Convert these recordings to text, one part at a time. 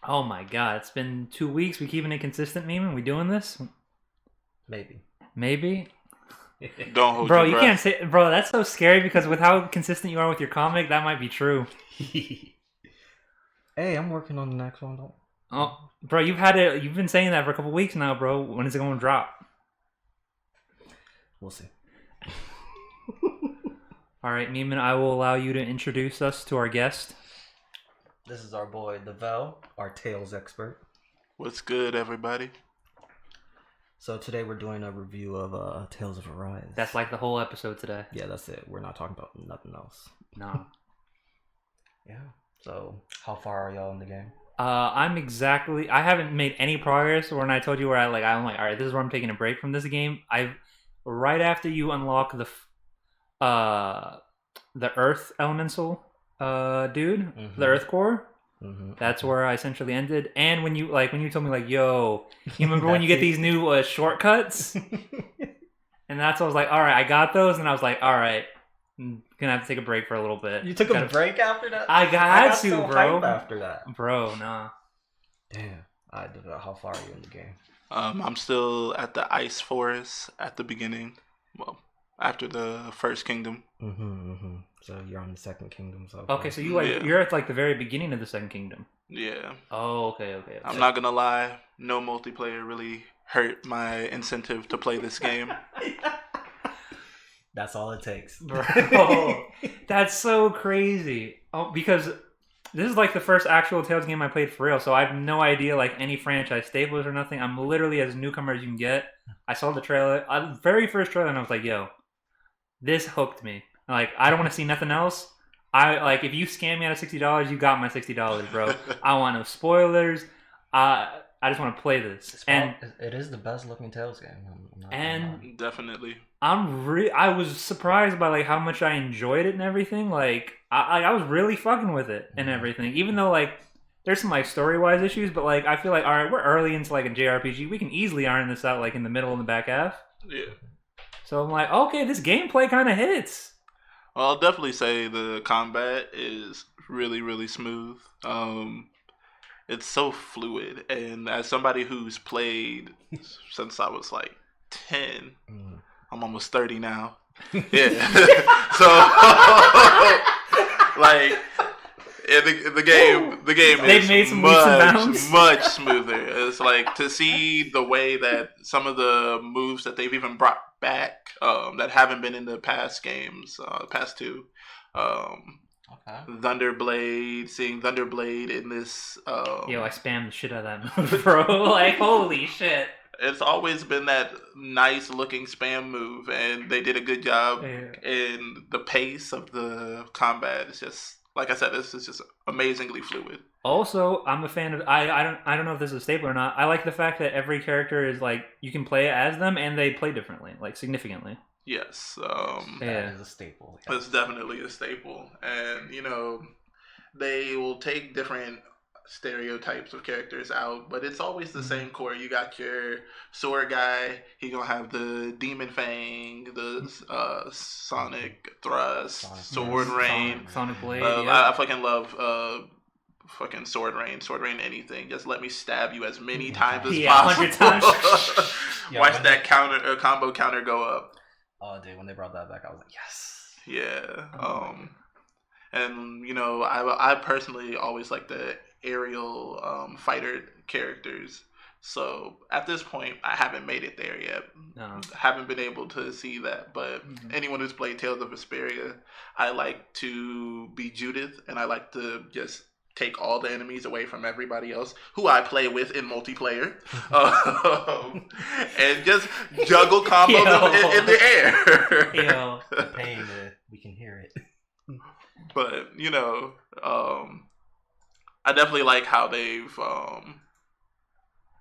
Oh my god, it's been 2 weeks. We keeping it consistent, Memon? We doing this? Maybe. Maybe. Don't hold Bro, your you breath. can't say, bro. That's so scary because with how consistent you are with your comic, that might be true. Hey, I'm working on the next one. Don't. Oh, bro, you've had it. You've been saying that for a couple weeks now, bro. When is it going to drop? We'll see. All right, Memon, I will allow you to introduce us to our guest. This is our boy, the Vel, our Tales expert. What's good, everybody? So today we're doing a review of Tales of Arise. That's like the whole episode today. Yeah, that's it. We're not talking about nothing else. No. Yeah. So how far are y'all in the game? I haven't made any progress. When I told you I'm like, all right, this is where I'm taking a break from this game. Right after you unlock the Earth Elemental, dude, the Earth Core. Mm-hmm. That's where I essentially ended. And when you told me like, yo, you remember when you get these new shortcuts? And that's what I was like, all right, I got those, and I was like, all right, I'm gonna have to take a break for a little bit. You took a break after that? I got to, so bro. hype after that. Bro, nah. Damn. I did that. How far are you in the game? I'm still at the Ice Forest at the beginning. Well, after the first kingdom. So you're on the second kingdom. So Okay, so you're at like the very beginning of the Second Kingdom. Yeah. Oh, okay. I'm not gonna lie. No multiplayer really hurt my incentive to play this game. That's all it takes. Bro, that's so crazy. Oh, because this is like the first actual Tales game I played for real, so I have no idea like any franchise staples or nothing. I'm literally as newcomer as you can get. I saw the trailer, very first trailer, and I was like, yo, this hooked me. Like, I don't want to see nothing else. If you scam me out of $60, you got my $60, bro. I want no spoilers. I just want to play this. It is the best looking Tales game. Definitely. I was surprised by like how much I enjoyed it and everything. Like I was really fucking with it and everything. Even though like there's some like story wise issues, but like I feel like all right, we're early into like a JRPG. We can easily iron this out like in the middle and the back half. Yeah. So I'm like, okay, this gameplay kind of hits. Well, I'll definitely say the combat is really, really smooth. It's so fluid, and as somebody who's played since I was like 10, I'm almost 30 now. Yeah, so like the game They've is made some leaps and bounds. much smoother. It's like to see the way that some of the moves that they've even brought back that haven't been in the past games, past two. Thunderblade, seeing Thunderblade in this. Yo, I spammed the shit out of that move, bro. Like, holy shit. It's always been that nice looking spam move, and they did a good job in the pace of the combat. It's just, like I said, this is just amazingly fluid. Also, I'm a fan of. I don't know if this is a staple or not. I like the fact that every character is like you can play as them, and they play differently, like significantly. Yes, that is a staple. Yeah. It's definitely a staple, and they will take different stereotypes of characters out, but it's always the same core. You got your sword guy. He gonna have the demon fang, the sonic thrust, sword rain, sonic blade. I fucking love fucking sword rain anything. Just let me stab you as many times as possible. 100 times. Watch that combo counter go up. Oh, dude, when they brought that back, I was like, yes. Yeah. And I personally always like the aerial fighter characters. So at this point, I haven't made it there yet. No. Haven't been able to see that. But anyone who's played Tales of Vesperia, I like to be Judith, and I like to just take all the enemies away from everybody else who I play with in multiplayer, and just juggle combos in the air. Yo. The pain, we can hear it. But I definitely like how they've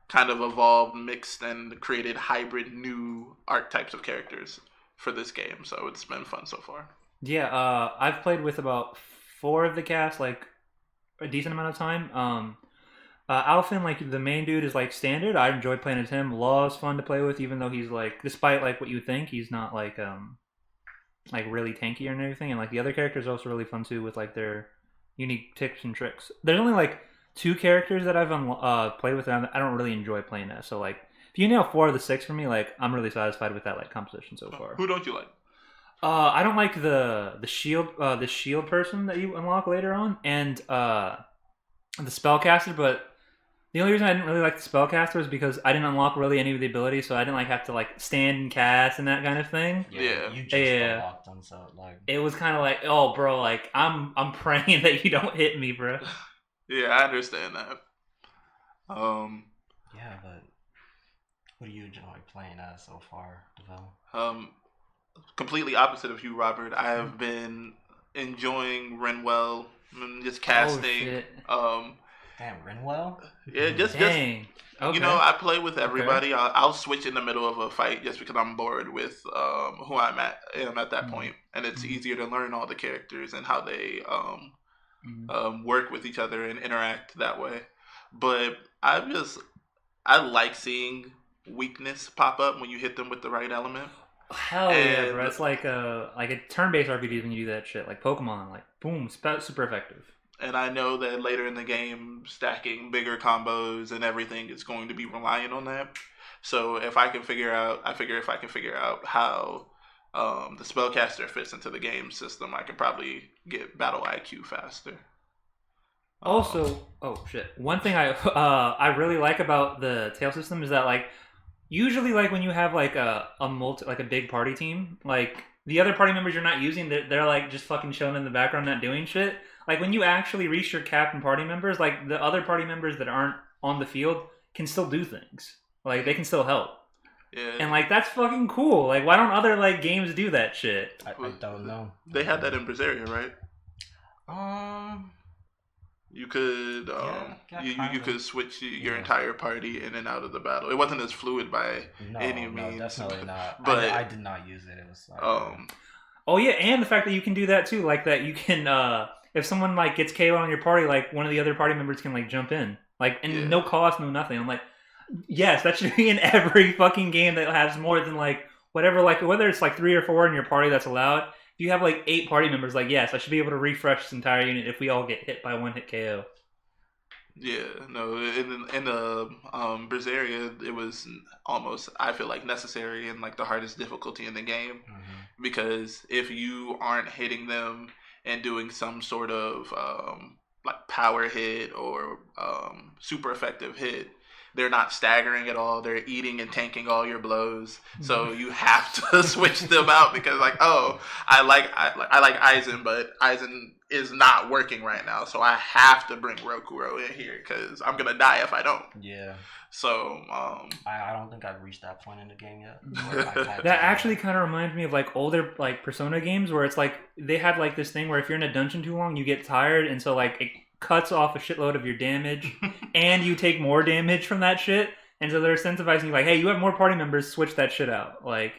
kind of evolved, mixed, and created hybrid new archetypes of characters for this game. So it's been fun so far. Yeah, I've played with about 4 of the cast, like a decent amount of time. Alphen, like the main dude, is like standard. I enjoy playing as him. Law is fun to play with, even though he's like, despite like what you think, he's not like really tanky and everything. And like the other characters are also really fun too, with like their unique tips and tricks. There's only like 2 characters that I've played with, and I don't really enjoy playing as. So like, if you nail 4 of the 6 for me, like I'm really satisfied with that like composition so far. Who don't you like? I don't like the shield person that you unlock later on, and the spellcaster. But the only reason I didn't really like the spellcaster was because I didn't unlock really any of the abilities, so I didn't like have to like stand and cast and that kind of thing. Yeah. You just unlocked them, so like It was kind of like, oh, bro, like I'm praying that you don't hit me, bro. Yeah, I understand that. Yeah, but what do you enjoy playing as so far, Deville? Completely opposite of you, Robert. I have been enjoying Renwell, just casting. Damn, Renwell? Yeah, just Dang. Okay. you know, I play with everybody. I'll switch in the middle of a fight just because I'm bored with who I'm at that point, and it's easier to learn all the characters and how they work with each other and interact that way. But I like seeing weakness pop up when you hit them with the right element. Hell yeah, bro! It's like a turn-based RPG when you do that shit, like Pokemon, like boom, super effective. And I know that later in the game, stacking bigger combos and everything is going to be reliant on that. So if I can figure out how the spellcaster fits into the game system, I can probably get battle IQ faster. Also, oh shit! One thing I really like about the tail system is that like usually like when you have like a big party team, like the other party members you're not using, they're like just fucking chilling in the background, not doing shit. Like when you actually reach your cap and party members, like the other party members that aren't on the field can still do things. Like they can still help. Yeah. And like that's fucking cool. Like why don't other like games do that shit? I don't know. They had that in Berseria, right? You could you could switch your entire party in and out of the battle. It wasn't as fluid by any means. No, definitely not. But I did not use it. It was like, oh yeah, and the fact that you can do that too, like that you can if someone like gets KO on your party, like one of the other party members can like jump in, like and no cost, no nothing. I'm like, yes, that should be in every fucking game that has more than like whatever, like whether it's like 3 or 4 in your party that's allowed. If you have like 8 party members, like yes, I should be able to refresh this entire unit if we all get hit by one hit KO. Yeah, no, in the Berseria, it was almost, I feel like, necessary and like the hardest difficulty in the game, because if you aren't hitting them and doing some sort of like power hit or super effective hit, they're not staggering at all. They're eating and tanking all your blows. So you have to switch them out because like, oh, I like Aizen, but Aizen is not working right now. So I have to bring Rokuro in here because I'm gonna die if I don't. Yeah. So I don't think I've reached that point in the game yet. That actually kind of reminds me of like older like Persona games where it's like they had like this thing where if you're in a dungeon too long, you get tired, and so like it cuts off a shitload of your damage, and you take more damage from that shit. And so they're incentivizing you like, hey, you have more party members, switch that shit out. Like,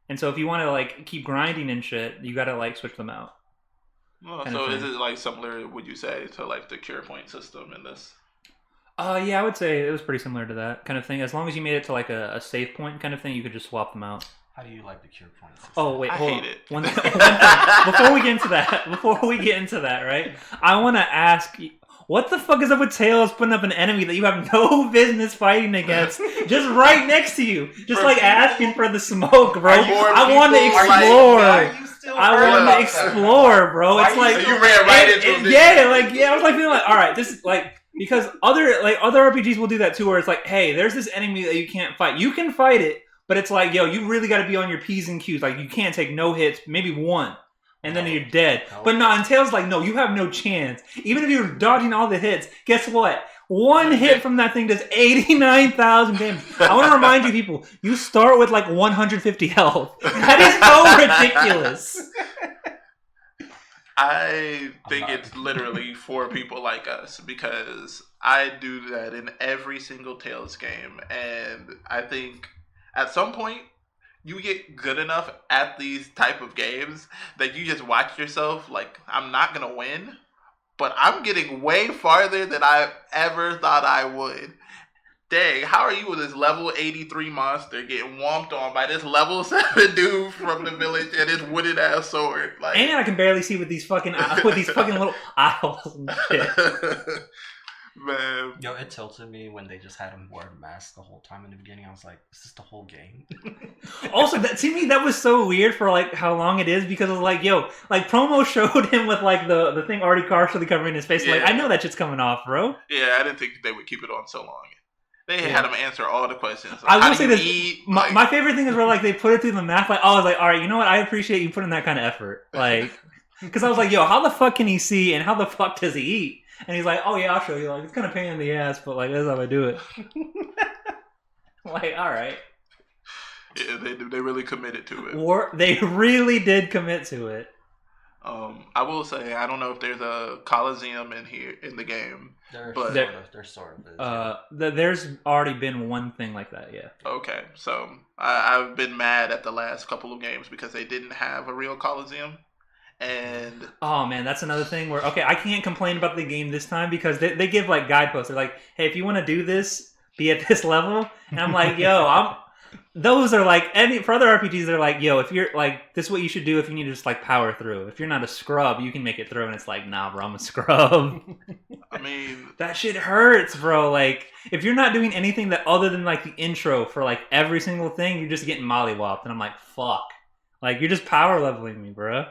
and so if you want to like keep grinding and shit, you gotta like switch them out. So is it like similar, would you say, to like the cure point system in this? Yeah, I would say it was pretty similar to that kind of thing. As long as you made it to like a save point kind of thing, you could just swap them out. How do you like the cure point system? Oh wait, hold I on. hate it. One thing. Before we get into that, right? I want to ask, what the fuck is up with Tails putting up an enemy that you have no business fighting against, just right next to you, just like asking for the smoke, bro? I want to explore. I want to explore, bro. It's like you ran right into him. Yeah, I was like feeling like, all right, this is like. Because other RPGs will do that too, where it's like, hey, there's this enemy that you can't fight. You can fight it, but it's like, yo, you really got to be on your P's and Q's. Like, you can't take no hits, maybe one, and then you're dead. But no, in Tails, like, no, you have no chance. Even if you're dodging all the hits, guess what? One hit from that thing does 89,000 damage. I want to remind you, people, you start with like 150 health. That is so ridiculous. I think it's literally for people like us because I do that in every single Tales game, and I think at some point you get good enough at these type of games that you just watch yourself like, I'm not gonna win, but I'm getting way farther than I ever thought I would. Dang, how are you with this level 83 monster getting whomped on by this level 7 dude from the village and his wooden ass sword? Like, and I can barely see with these fucking little owls and shit. Man. Yo, it tilted me when they just had him wear a mask the whole time in the beginning. I was like, is this the whole game? Also, to me, that was so weird for like how long it is because it was like, yo, like promo showed him with like the thing already partially covering his face. Yeah. Like, I know that shit's coming off, bro. Yeah, I didn't think they would keep it on so long. They had him answer all the questions. Like, I will how say do you this: eat? my favorite thing is where like they put it through the math. Like, I was like, all right, you know what? I appreciate you putting that kind of effort. Like, because I was like, yo, how the fuck can he see and how the fuck does he eat? And he's like, oh yeah, I'll show you. Like, it's kind of pain in the ass, but like that's how I do it. Like, all right. Yeah, they really committed to it. They really did commit to it. I will say I don't know if there's a Coliseum in the game. There sort of is. There's already been one thing like that, yeah. Okay, so I've been mad at the last couple of games because they didn't have a real Coliseum. And oh man, that's another thing where I can't complain about the game this time because they give like guideposts. They're like, hey, if you want to do this, be at this level. And I'm like, yo, those are like for other RPGs. They're like, yo, if you're like, this is what you should do if you need to just like power through. If you're not a scrub, you can make it through. And it's like, nah, bro, I'm a scrub. I mean, that shit hurts, bro. Like, if you're not doing anything that other than like the intro for like every single thing, you're just getting mollywopped. And I'm like, fuck. Like, you're just power leveling me, bro.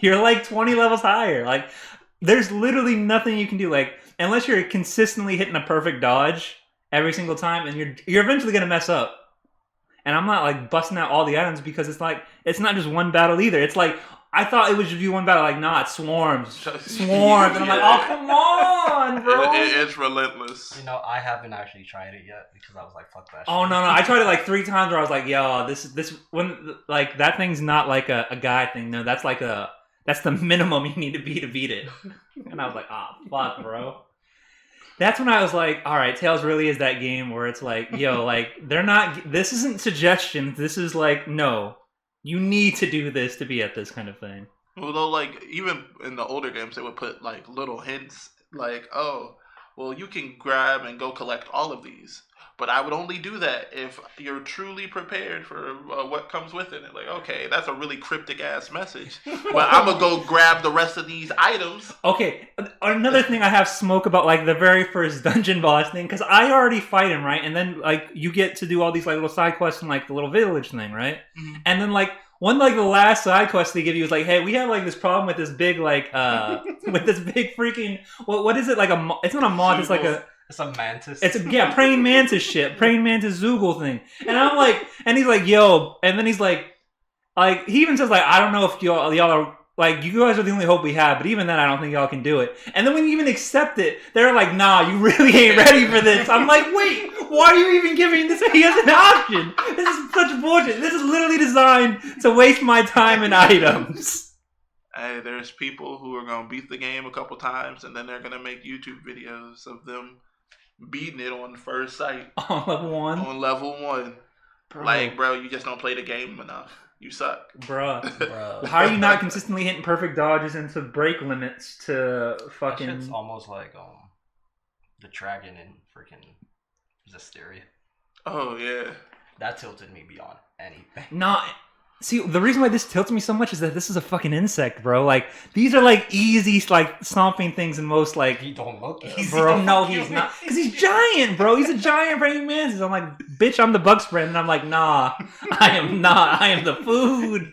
You're like 20 levels higher. Like, there's literally nothing you can do. Like, unless you're consistently hitting a perfect dodge every single time, and you're eventually gonna mess up. And I'm not like busting out all the items because it's like it's not just one battle either. It's like I thought it would just be one battle. Like, nah, it's swarms, and I'm like, oh come on, bro. It's relentless. You know, I haven't actually tried it yet because I was like, fuck that shit. Oh no, I tried it like 3 times where I was like, yo, this when like that thing's not like a guy thing. No, that's like that's the minimum you need to beat it. And I was like, ah, fuck, bro. That's when I was like, all right, Tales really is that game where it's like, yo, like they're not. This isn't suggestions. This is like, no, you need to do this to be at this kind of thing. Although, like, even in the older games, they would put like little hints, like, oh, well, you can grab and go collect all of these. But I would only do that if you're truly prepared for what comes with it. And like, okay, that's a really cryptic ass message. But I'm gonna go grab the rest of these items. Okay, another thing I have smoke about, like the very first dungeon boss thing, because I already fight him, right? And then like you get to do all these like little side quests in like the little village thing, right? Mm-hmm. And then like the last side quest they give you is like, hey, we have like this problem with this big like with this big freaking what is it like it's not a moth, it's like a. It's a mantis. It's praying mantis shit. Praying mantis Zoogle thing. And I'm like, and he's like, yo, and then he's like, he even says like, I don't know if y'all are, like, you guys are the only hope we have, but even then I don't think y'all can do it. And then when you even accept it, they're like, nah, you really ain't ready for this. I'm like, wait, why are you even giving this? He has an option. This is such bullshit. This is literally designed to waste my time and items. Hey, there's people who are going to beat the game a couple times, and then they're going to make YouTube videos of them beating it on first sight. On level 1? On level 1. Bro. Like, bro, you just don't play the game enough. You suck. Bruh. How are you not consistently hitting perfect dodges into break limits to fucking... That shit's almost like the dragon in freaking Zestiria. Oh, yeah. That tilted me beyond anything. No, see, the reason why this tilts me so much is that this is a fucking insect, bro. Like, these are like easy, like stomping things in most like. He don't look easy. Bro, no, he's not. Because he's giant, bro. He's a giant praying mantis. I'm like, bitch, I'm the bug spread. And I'm like, nah, I am not. I am the food.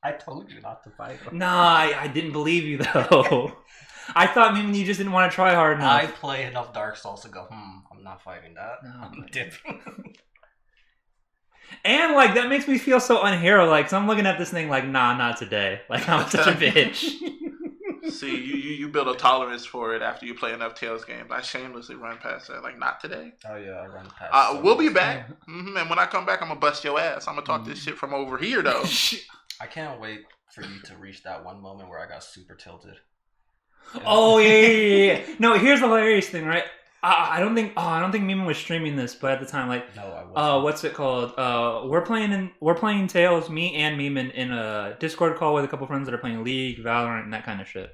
I told you not to fight him. Nah, I didn't believe you, though. I thought maybe you just didn't want to try hard enough. I play enough Dark Souls to go, I'm not fighting that. No, I'm dipping. And, like, that makes me feel so unhero-like. So I'm looking at this thing like, nah, not today. Like, I'm such a bitch. See, you build a tolerance for it after you play enough Tales games. I shamelessly run past that. Like, not today. Oh, yeah, I run past we'll be back. Mm-hmm. And when I come back, I'm going to bust your ass. I'm going to talk this shit from over here, though. I can't wait for you to reach that one moment where I got super tilted. Yeah. Oh, yeah. No, here's the hilarious thing, right? I don't think Memon was streaming this, but at the time, like, no, I wasn't. What's it called? We're playing Tales, me and Memon, in a Discord call with a couple friends that are playing League, Valorant, and that kind of shit.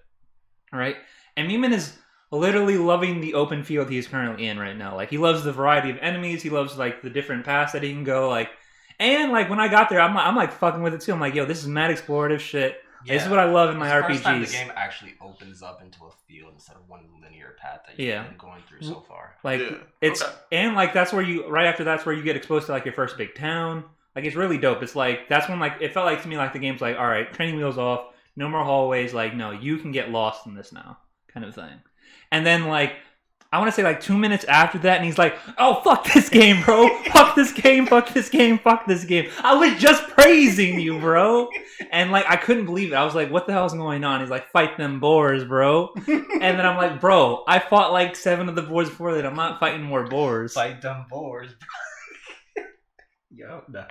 All right, and Memon is literally loving the open field he's currently in right now. Like, he loves the variety of enemies. He loves like the different paths that he can go. Like, and like when I got there, I'm like fucking with it too. I'm like, yo, this is mad explorative shit. Yeah. This is what I love in my It's the RPGs. first time the game actually opens up into a field instead of one linear path that you've been going through so far. Like Yeah. it's Okay. and like that's where you right after that's where you get exposed to like your first big town. Like it's really dope. It's like that's when like it felt like to me like the game's like, all right, training wheels off, no more hallways. Like no, you can get lost in this now, kind of thing. And then like I want to say like 2 minutes after that, and he's like, "Oh fuck this game, bro! Fuck this game! Fuck this game! Fuck this game!" I was just praising you, bro, and like I couldn't believe it. I was like, "What the hell is going on?" He's like, "Fight them boars, bro," and then I'm like, "Bro, I fought like 7 of the boars before that. I'm not fighting more boars." Fight them boars, bro. Yo, no.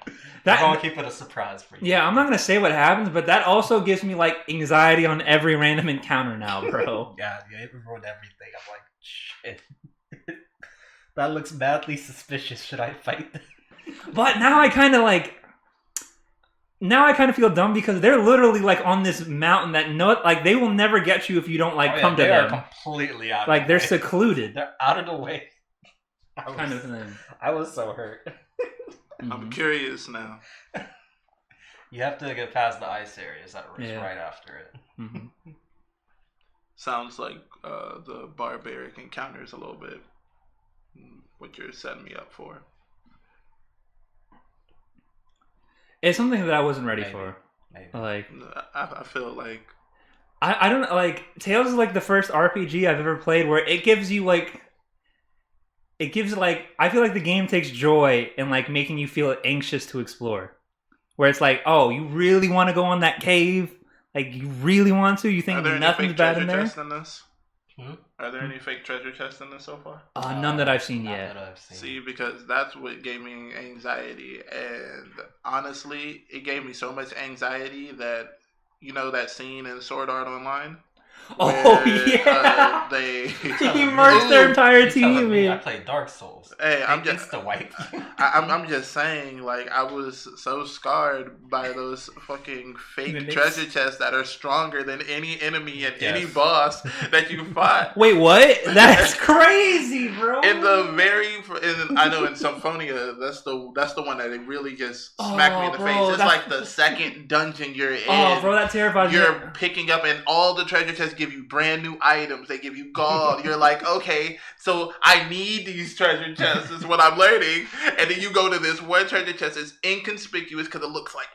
That, I'm gonna keep it a surprise for you. yeah, I'm not gonna say what happens, but that also gives me like anxiety on every random encounter now, bro. Yeah, it ruined everything. I'm like, shit. That looks badly suspicious. Should I fight them? But now I kind of feel dumb because they're literally like on this mountain that like they will never get you if you don't like come to them. They are completely out. Like of the they're way. secluded, They're out of the way. kind of thing. I was so hurt. I'm curious now. You have to get past the ice areas that are Yeah. right after it. Mm-hmm. Sounds like the barbaric encounters a little bit. What you're setting me up for. It's something that I wasn't ready Maybe. for. Maybe. Like I feel like I don't like Tales is like the first RPG I've ever played where it gives you like. It gives like I feel like the game takes joy in like making you feel anxious to explore. Where it's like, oh, you really want to go on that cave? Like you really want to? You think are there any nothing's fake bad treasure in there? chests in this? Are there any fake treasure chests in this so far? None that I've seen Not yet. that I've seen. See, because that's what gave me anxiety, and honestly, it gave me so much anxiety that you know that scene in Sword Art Online. Oh where, yeah, they he merged their entire You're telling team. me I Man. played Dark Souls. Hey, I'm They just insta-wipe. I'm just saying, like, I was so scarred by those fucking fake Mimics. treasure chests that are stronger than any enemy and any Yes. boss that you fought. Wait, what? That's crazy, bro. In the I know in Symphonia, that's the one that it really just smacked me in the bro, face. It's that's- like the second dungeon you're in. Oh, bro, that terrifies me. You're picking up, and all the treasure chests give you brand new items. They give you gold. You're like, okay, so I need these treasure chests, is what I'm learning. And then you go to this one treasure chest that's inconspicuous because it looks like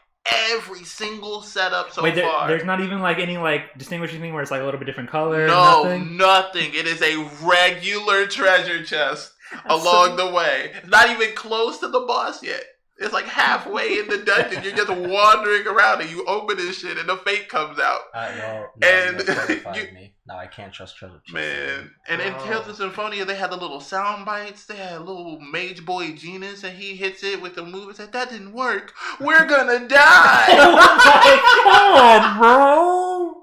every single setup so Wait, far. there's not even like any like distinguishing thing where it's like a little bit different color. No, nothing. nothing. It is a regular treasure chest along the way. It's not even close to the boss yet. It's like halfway in the dungeon. You're just wandering around and you open this shit and the fate comes out. No, And you terrified you- me. Now I can't trust treasure chests. Man. And in Wow. Tales of Symphonia, they had the little sound bites. They had little mage boy Genus and he hits it with the move and said, that didn't work. We're gonna die. Oh my god, bro.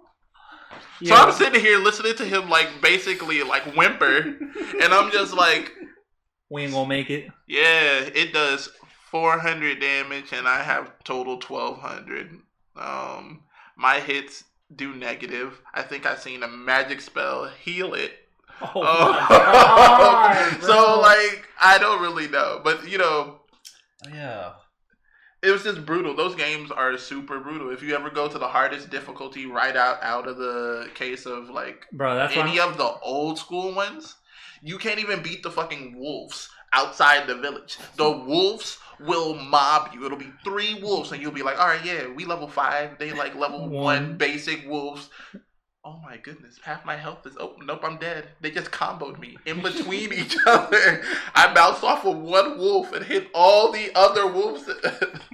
So I'm sitting here listening to him like basically like whimper. And I'm just like, we ain't gonna make it. yeah, it does 400 damage and I have total 1200. My hits do negative. I think I've seen a magic spell heal it. Oh my god, bro. So like I don't really know, but you know, Yeah. it was just brutal. Those games are super brutal. If you ever go to the hardest difficulty right out of the case of like Bro, that's any why of the old school ones, you can't even beat the fucking wolves outside the village. The wolves will mob you. It'll be 3 wolves and you'll be like, all right, yeah, we level 5. They like level 1 basic wolves. Oh my goodness, half my health is... Oh, nope, I'm dead. They just comboed me in between each other. I bounced off of one wolf and hit all the other wolves.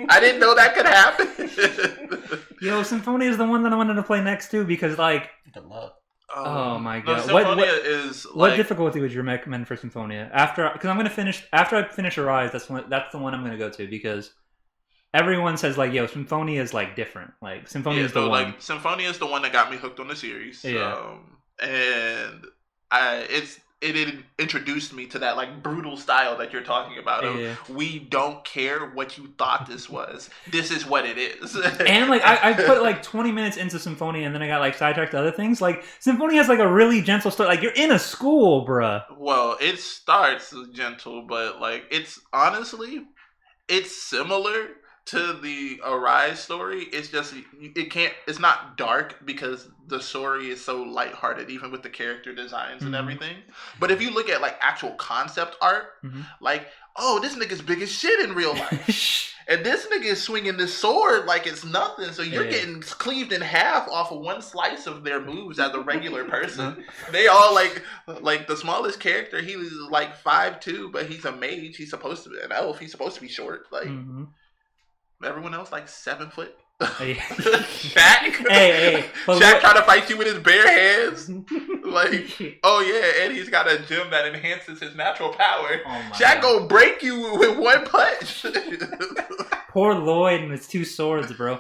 I didn't know that could happen. Yo, Symphonia is the one that I wanted to play next too because like Good luck. Oh my no, god. Symphonia is What like... difficulty would you recommend for Symphonia? After I finish Arise, that's the one I'm gonna go to because everyone says like, yo, Symphonia is like different. Like Symphonia is the one. Like Symphonia is the one that got me hooked on the series. Yeah. And it introduced me to that like brutal style that you're talking about. Yeah. We don't care what you thought this was. This is what it is. And like I put like 20 minutes into Symphonia and then I got like sidetracked to other things. Like Symphonia has like a really gentle story. Like you're in a school, bruh. Well, it starts gentle, but like it's honestly, it's similar to the Arise story, it's just it's not dark because the story is so lighthearted, even with the character designs and everything. But if you look at like actual concept art, like, oh, this nigga's big as shit in real life. And this nigga is swinging this sword like it's nothing. So you're getting cleaved in half off of one slice of their moves as a regular person. They all like the smallest character, he was like 5'2", but he's a mage. He's supposed to be an elf. He's supposed to be short. Like everyone else like 7 foot. Shaq. Shaq trying to fight you with his bare hands. Like, oh yeah, and he's got a gem that enhances his natural power. Shaq gonna break you with one punch. Poor Lloyd and his 2 swords, bro.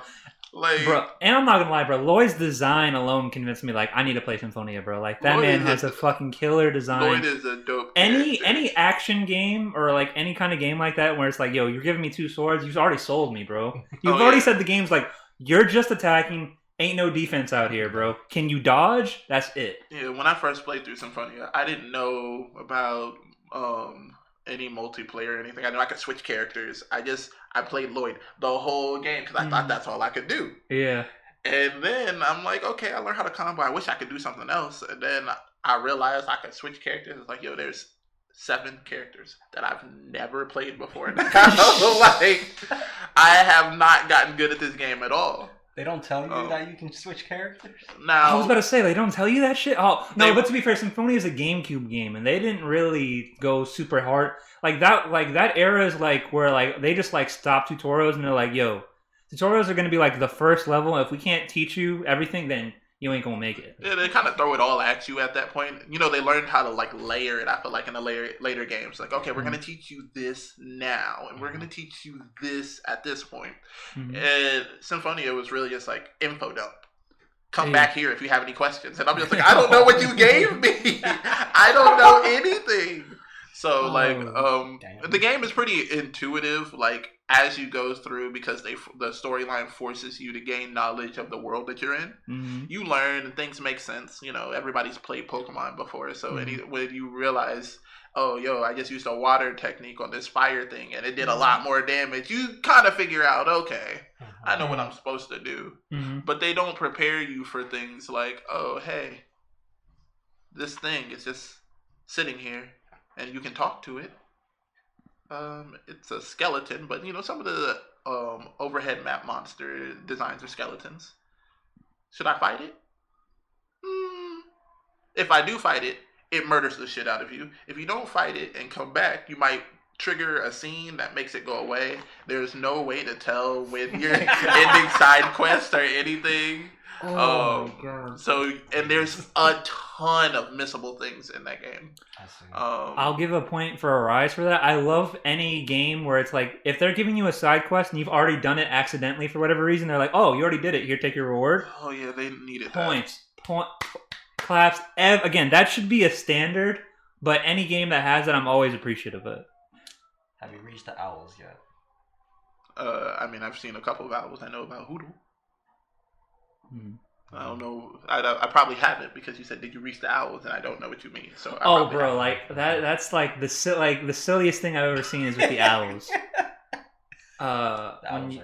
Like, bro, and I'm not gonna lie, bro. Lloyd's design alone convinced me, like, I need to play Symphonia, bro. Like, that man has a fucking killer design. Lloyd is a dope any action game or like any kind of game like that where it's like, yo, you're giving me 2 swords, you've already sold me, bro. You've already said the game's like, you're just attacking, ain't no defense out here, bro. Can you dodge? That's it. Yeah, when I first played through Symphonia, I didn't know about any multiplayer or anything. I knew I could switch characters. I played Lloyd the whole game because I thought that's all I could do. Yeah. And then I'm like, okay, I learned how to combo. I wish I could do something else. And then I realized I could switch characters. It's like, yo, there's 7 characters that I've never played before. Like, I have not gotten good at this game at all. They don't tell you that you can switch characters? Now, I was about to say, they don't tell you that shit? Oh, no, but to be fair, Symphonia is a GameCube game, and they didn't really go super hard. Like that era is like where like they just like stop tutorials and they're like, yo, tutorials are going to be like the first level. If we can't teach you everything, then you ain't gonna make it. Yeah, they kind of throw it all at you at that point. You know, they learned how to like layer it. I feel like in the later games, like, okay, we're gonna teach you this now, and we're gonna teach you this at this point. And Symphonia was really just like info dump. Come back here if you have any questions, and I'm just like, I don't know what you gave me. I don't know anything. So the game is pretty intuitive. Like, as you go through, because the storyline forces you to gain knowledge of the world that you're in. You learn and things make sense. You know, everybody's played Pokemon before, so when you realize, oh, yo, I just used a water technique on this fire thing and it did a lot more damage, you kind of figure out, okay, I know what I'm supposed to do. But they don't prepare you for things like, oh, hey, this thing is just sitting here and you can talk to it. It's a skeleton, but you know, some of the overhead map monster designs are skeletons. Should I fight it? If I do fight it, it murders the shit out of you. If you don't fight it and come back, you might trigger a scene that makes it go away. There's no way to tell when you're ending side quest or anything. Oh my god! So, and there's a ton of missable things in that game. I'll give a point for Arise for that. I love any game where it's like, if they're giving you a side quest and you've already done it accidentally for whatever reason, they're like, oh, you already did it. Here, take your reward. Oh yeah, they needed points. Claps. Again, that should be a standard. But any game that has it, I'm always appreciative of it. Have you reached the owls yet? I mean, I've seen a couple of owls. I know about Hoodoo. I don't know. I probably haven't, because you said, "Did you reach the owls?" And I don't know what you mean. So bro, like that's like the silliest thing I've ever seen is with the owls.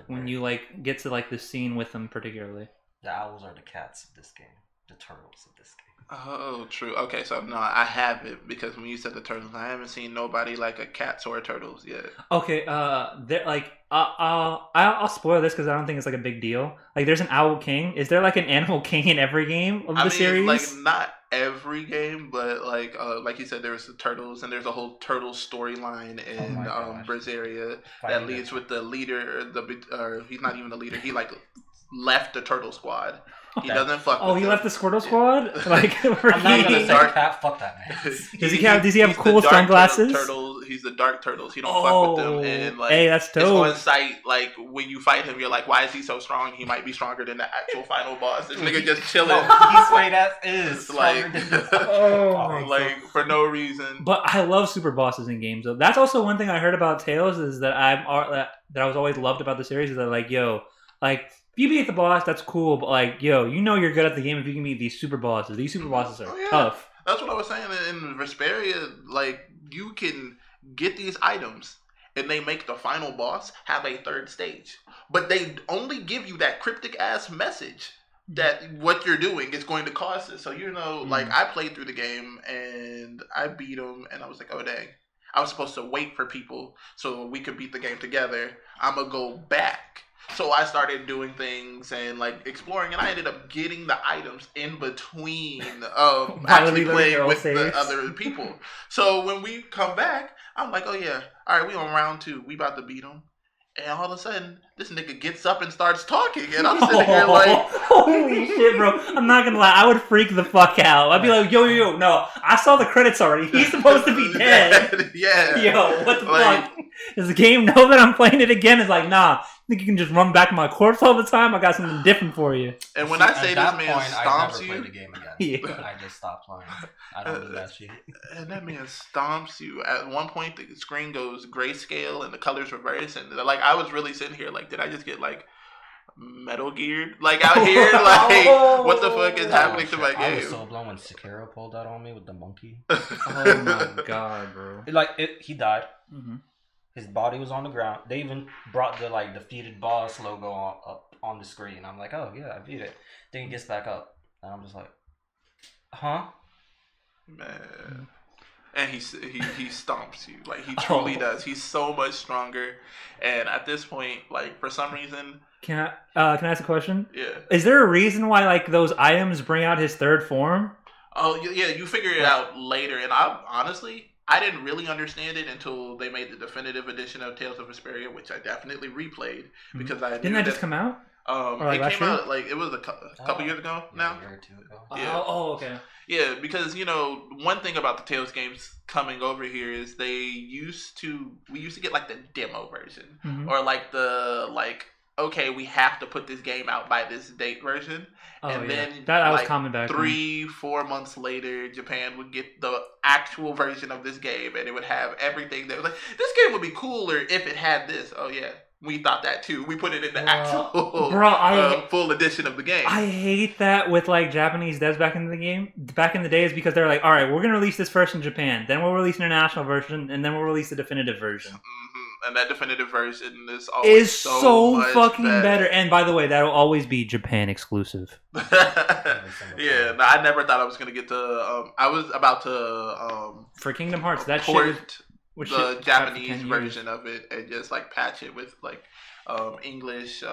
When you like get to like the scene with them particularly. The owls are the cats of this game. The turtles of this game. Oh, true. Okay, so no, I haven't, because when you said the turtles, I haven't seen nobody like a cats or turtles yet. Okay, they're like, I'll spoil this because I don't think it's like a big deal. Like, there's an owl king. Is there like an animal king in every game of the series? Like, not every game, but like you said, there's the turtles, and there's a whole turtle storyline in Berseria that leads with the leader. He's not even the leader. He like left the turtle squad. He doesn't fuck with he left the Squirtle squad? Like, I'm not gonna say cat, fuck that man. Does he have cool sunglasses? He's the dark turtles. He don't fuck with them. And like, hey, that's dope. It's on site, like, when you fight him, you're like, why is he so strong? He might be stronger than the actual final boss. This nigga just chilling. He straight ass is like, like, for no reason. But I love super bosses in games, though. That's also one thing I heard about Tales, is that that I was always loved about the series, is that, like, yo, like, if you beat the boss, that's cool, but like, yo, you know you're good at the game if you can beat these super bosses. These super bosses are tough. That's what I was saying. In Vesperia, like, you can get these items, and they make the final boss have a third stage. But they only give you that cryptic ass message that what you're doing is going to cause this. So, like I played through the game and I beat him and I was like, oh dang. I was supposed to wait for people so we could beat the game together. I'm going to go back. So I started doing things and like exploring, and I ended up getting the items in between actually playing with the other people. So when we come back, I'm like, oh yeah, all right, we on round 2. We about to beat them. And all of a sudden, this nigga gets up and starts talking, and I'm sitting here like, holy shit, bro! I'm not gonna lie, I would freak the fuck out. I'd be like, yo, no, I saw the credits already. He's supposed to be dead. Yeah. Yo, what the fuck? Does the game know that I'm playing it again? It's like, nah. Think you can just run back to my corpse all the time? I got something different for you. And when I say this man stomps you, I never played the game again. Yeah. I just stopped playing. I don't do that shit. And that man stomps you. At one point, the screen goes grayscale and the colors reverse, and like I was really sitting here like, did I just get like Metal Geared like out here? Like, what the fuck is happening to my game? I was so blown when Sekiro pulled that on me with the monkey. Oh my god, bro! He died. Mm-hmm. His body was on the ground. They even brought the defeated boss logo up on the screen. I'm like, oh yeah, I beat it. Then he gets back up, and I'm just like, huh? Man. And he stomps you. Like, he truly does. He's so much stronger. And at this point, like, for some reason... Can I ask a question? Yeah. Is there a reason why, like, those items bring out his third form? Oh, yeah, you figure it out later. And I didn't really understand it until they made the definitive edition of Tales of Vesperia, which I definitely replayed. Because I Didn't that just come out? It came out, like, it was a couple years ago now. A year or 2 ago. Yeah. Oh, okay. Yeah, because, one thing about the Tales games coming over here is we used to get, like, the demo version. Mm-hmm. Or, like, okay, we have to put this game out by this date version. Oh, and yeah. then, that was common back 3-4 months later, Japan would get the actual version of this game, and it would have everything that was like, this game would be cooler if it had this. Oh, yeah. We thought that too. We put it in the actual full edition of the game. I hate that with like Japanese devs back in the days, because they're like, all right, we're gonna release this first in Japan, then we'll release an international version, and then we'll release the definitive version. Mm-hmm. And that definitive version is always so fucking better. And by the way, that'll always be Japan exclusive. Yeah, no, I never thought I was gonna get to. I was about to for Kingdom Hearts. That port shit the Japanese version of it and just like patch it with like English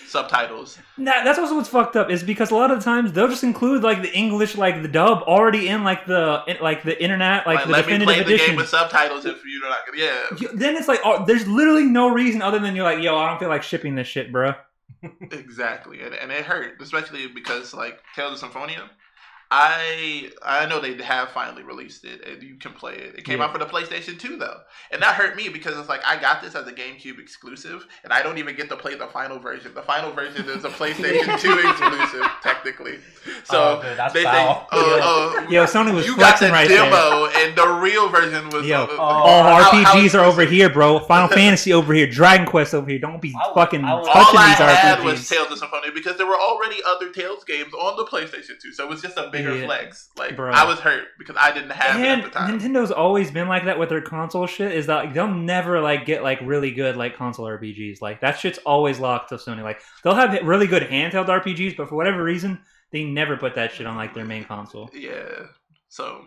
subtitles. That's also what's fucked up, is because a lot of the times they'll just include like the English, like the dub already in like the internet, like the definitive edition. Let me play the game with subtitles if you're not gonna. Yeah. Then it's like, there's literally no reason other than you're like, yo, I don't feel like shipping this shit, bro. Exactly, and it hurt, especially because like Tales of Symphonia. I know they have finally released it and you can play it. It came out for the PlayStation 2 though. And that hurt me because it's like I got this as a GameCube exclusive and I don't even get to play the final version. The final version is a PlayStation 2 exclusive technically. So that's they foul. think yo, Sony was you got the right demo there. And the real version was all RPGs are over here, bro. Final Fantasy over here, Dragon Quest over here. Don't be touching all these I had RPGs. Was Tales of Symphonia because there were already other Tales games on the PlayStation 2. So it was just a bigger flex. Like, bro. I was hurt because I didn't have it at the time. Nintendo always been like that with their console shit, is that like, they'll never like get like really good like console RPGs. Like that shit's always locked to Sony. Like they'll have really good handheld RPGs, but for whatever reason, they never put that shit on like their main console. Yeah. So,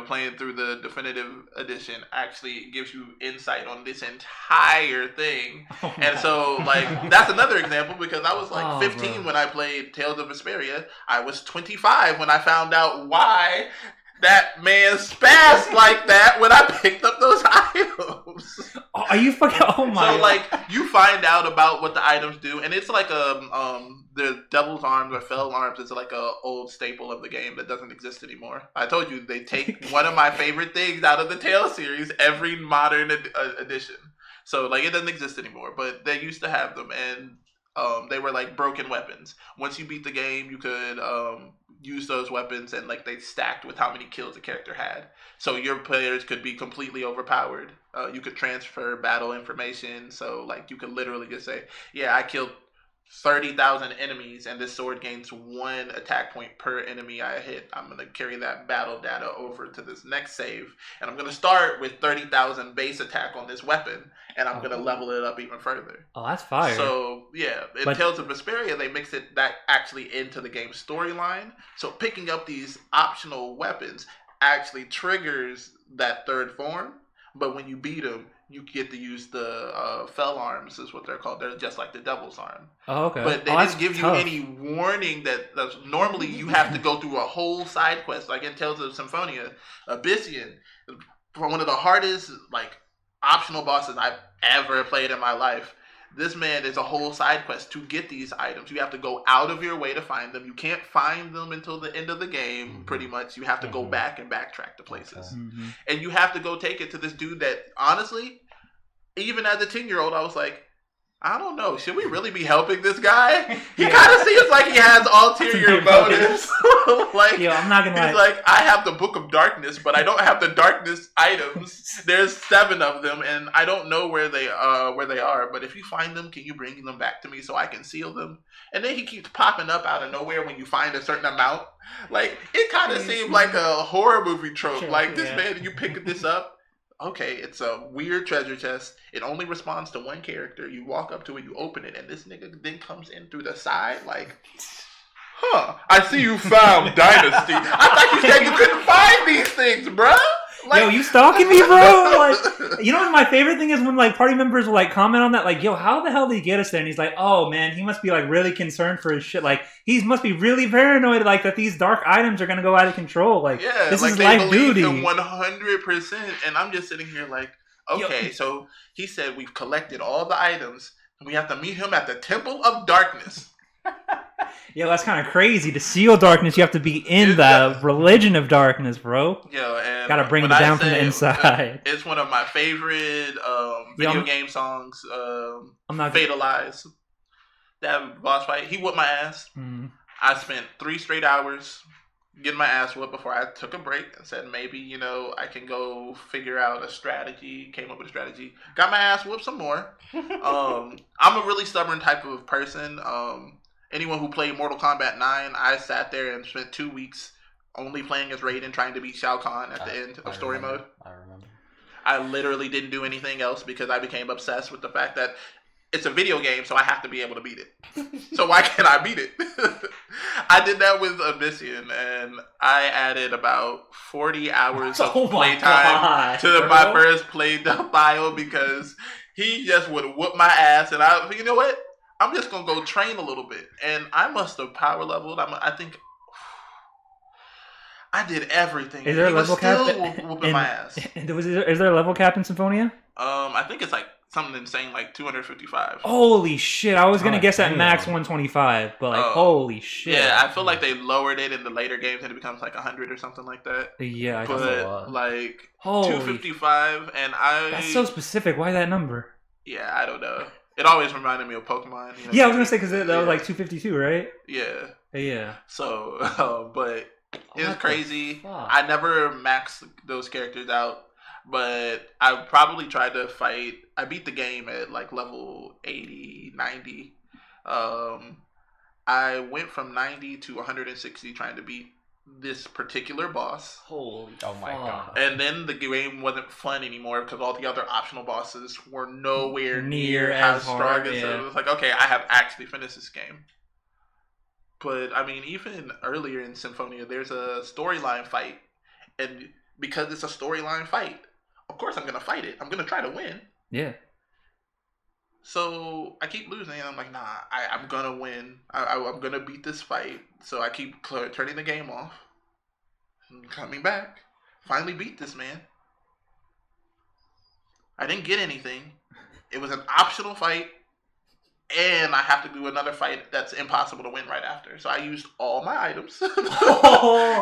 playing through the definitive edition actually gives you insight on this entire thing. And so, like, that's another example because I was like 15 when I played Tales of Vesperia. I was 25 when I found out why that man spazzed like that when I picked up those items. Are you fucking? Oh my! So like you find out about what the items do, and it's like the Devil's Arms or Fell Arms is like a old staple of the game that doesn't exist anymore. I told you they take one of my favorite things out of the Tales series every modern edition. So like it doesn't exist anymore, but they used to have them, and they were like broken weapons. Once you beat the game, you could use those weapons and like they stacked with how many kills a character had. So your players could be completely overpowered. You could transfer battle information. So like you could literally just say, yeah, I killed 30,000 enemies, and this sword gains 1 attack point per enemy I hit. I'm going to carry that battle data over to this next save, and I'm going to start with 30,000 base attack on this weapon, and I'm going to level it up even further. Oh, that's fire. So, yeah, in Tales of Vesperia, they mix it that actually into the game's storyline. So picking up these optional weapons actually triggers that third form, but when you beat them, you get to use the fell arms, is what they're called. They're just like the devil's arm. Oh, okay. But they didn't give you any warning that normally you have to go through a whole side quest. Like in Tales of Symphonia, Abyssian, one of the hardest optional bosses I've ever played in my life. This man is a whole side quest to get these items. You have to go out of your way to find them. You can't find them until the end of the game, pretty much. You have to go back and backtrack to places. Okay. And you have to go take it to this dude that, honestly, even as a 10-year-old, I was like, I don't know. Should we really be helping this guy? He kind of seems like he has ulterior motives. Yo, I'm not gonna lie. He's like, I have the Book of Darkness, but I don't have the darkness items. There's 7 of them, and I don't know where they are. But if you find them, can you bring them back to me so I can seal them? And then he keeps popping up out of nowhere when you find a certain amount. Like, it kind of seemed like a horror movie trope. Sure, like, this man, you pick this up. Okay, it's a weird treasure chest. It only responds to one character. You walk up to it, you open it, and this nigga then comes in through the side like, I see you found Dynasty. I thought you said you couldn't find these things, bruh. Like, yo, you stalking me, bro? Like, you know what my favorite thing is when party members will comment on that, like, yo, how the hell did he get us there? And he's like, oh man, he must be really concerned for his shit. Like, he must be really paranoid, that these dark items are gonna go out of control. Like, this is life duty. 100%. And I'm just sitting here like, okay, so he said we've collected all the items, and we have to meet him at the Temple of Darkness. Yo, that's kind of crazy. To seal darkness, you have to be in the religion of darkness, bro. Yo, and gotta bring it down from the inside. It's one of my favorite video game songs. I'm not Fatalize. That boss fight, he whooped my ass. I spent 3 straight hours getting my ass whooped before I took a break and said maybe I can go figure out a strategy. Came up with a strategy. Got my ass whooped some more. I'm a really stubborn type of person. Anyone who played Mortal Kombat 9, I sat there and spent 2 weeks only playing as Raiden, trying to beat Shao Kahn at the end of story mode. I remember. I literally didn't do anything else because I became obsessed with the fact that it's a video game, so I have to be able to beat it. So why can't I beat it? I did that with Abyssian, and I added about 40 hours of playtime to my first play file because he just would whoop my ass, and you know what? I'm just going to go train a little bit. And I must have power leveled. I think I did everything. Is there a level cap? Whooping my ass. Is there a level cap in Symphonia? I think it's something insane, 255. Holy shit. I was going to guess at max 125, but holy shit. Yeah, I feel like they lowered it in the later games and it becomes 100 or something like that. Yeah, I but holy 255, and that's so specific. Why that number? Yeah, I don't know. It always reminded me of Pokemon. Yeah, I was going to say, because that was 252, right? Yeah. Yeah. So, but it was crazy. I never maxed those characters out, but I probably tried to fight. I beat the game at level 80, 90. I went from 90 to 160 trying to beat this particular boss. Holy my god. And then the game wasn't fun anymore because all the other optional bosses were nowhere near as strong as it. It was like, okay, I have actually finished this game. But I mean, even earlier in Symphonia, there's a storyline fight, and because it's a storyline fight, of course I'm gonna fight it. I'm gonna try to win. Yeah. So I keep losing, and I'm like, nah, I'm gonna win. I'm gonna beat this fight. So I keep turning the game off, and coming back. Finally beat this man. I didn't get anything. It was an optional fight, and I have to do another fight that's impossible to win right after. So I used all my items.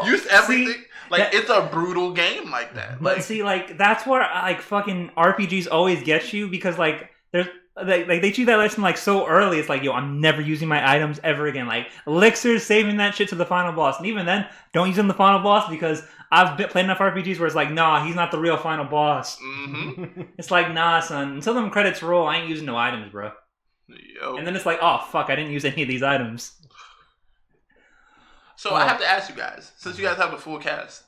Used everything. It's a brutal game like that. But that's where fucking RPGs always get you, because there's they treat that lesson so early. It's yo, I'm never using my items ever again. Elixirs, saving that shit to the final boss, and even then, don't use them the final boss, because I've played enough RPGs where it's nah, he's not the real final boss. Mm-hmm. It's nah, son. Until them credits roll, I ain't using no items, bro. Yo. And then it's like, oh fuck, I didn't use any of these items. So I have to ask you guys, since you guys have the full cast,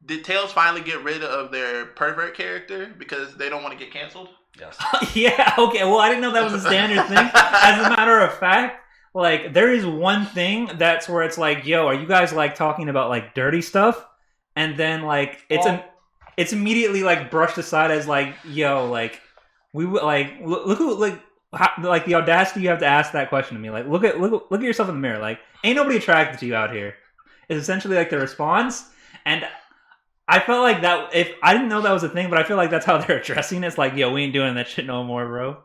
did Tails finally get rid of their pervert character because they don't want to get canceled? Yes. Yeah, okay, well I didn't know that was a standard thing. As a matter of fact, like there is one thing that's where it's like, yo, are you guys like talking about like dirty stuff? And then like it's immediately like brushed aside as like, yo, like we like look who like how, like the audacity you have to ask that question to me. Like look at yourself in the mirror. Like ain't nobody attracted to you out here. Is essentially like the response. And I felt like that if I didn't know that was a thing, but I feel like that's how they're addressing it. It's like, yo, we ain't doing that shit no more, bro.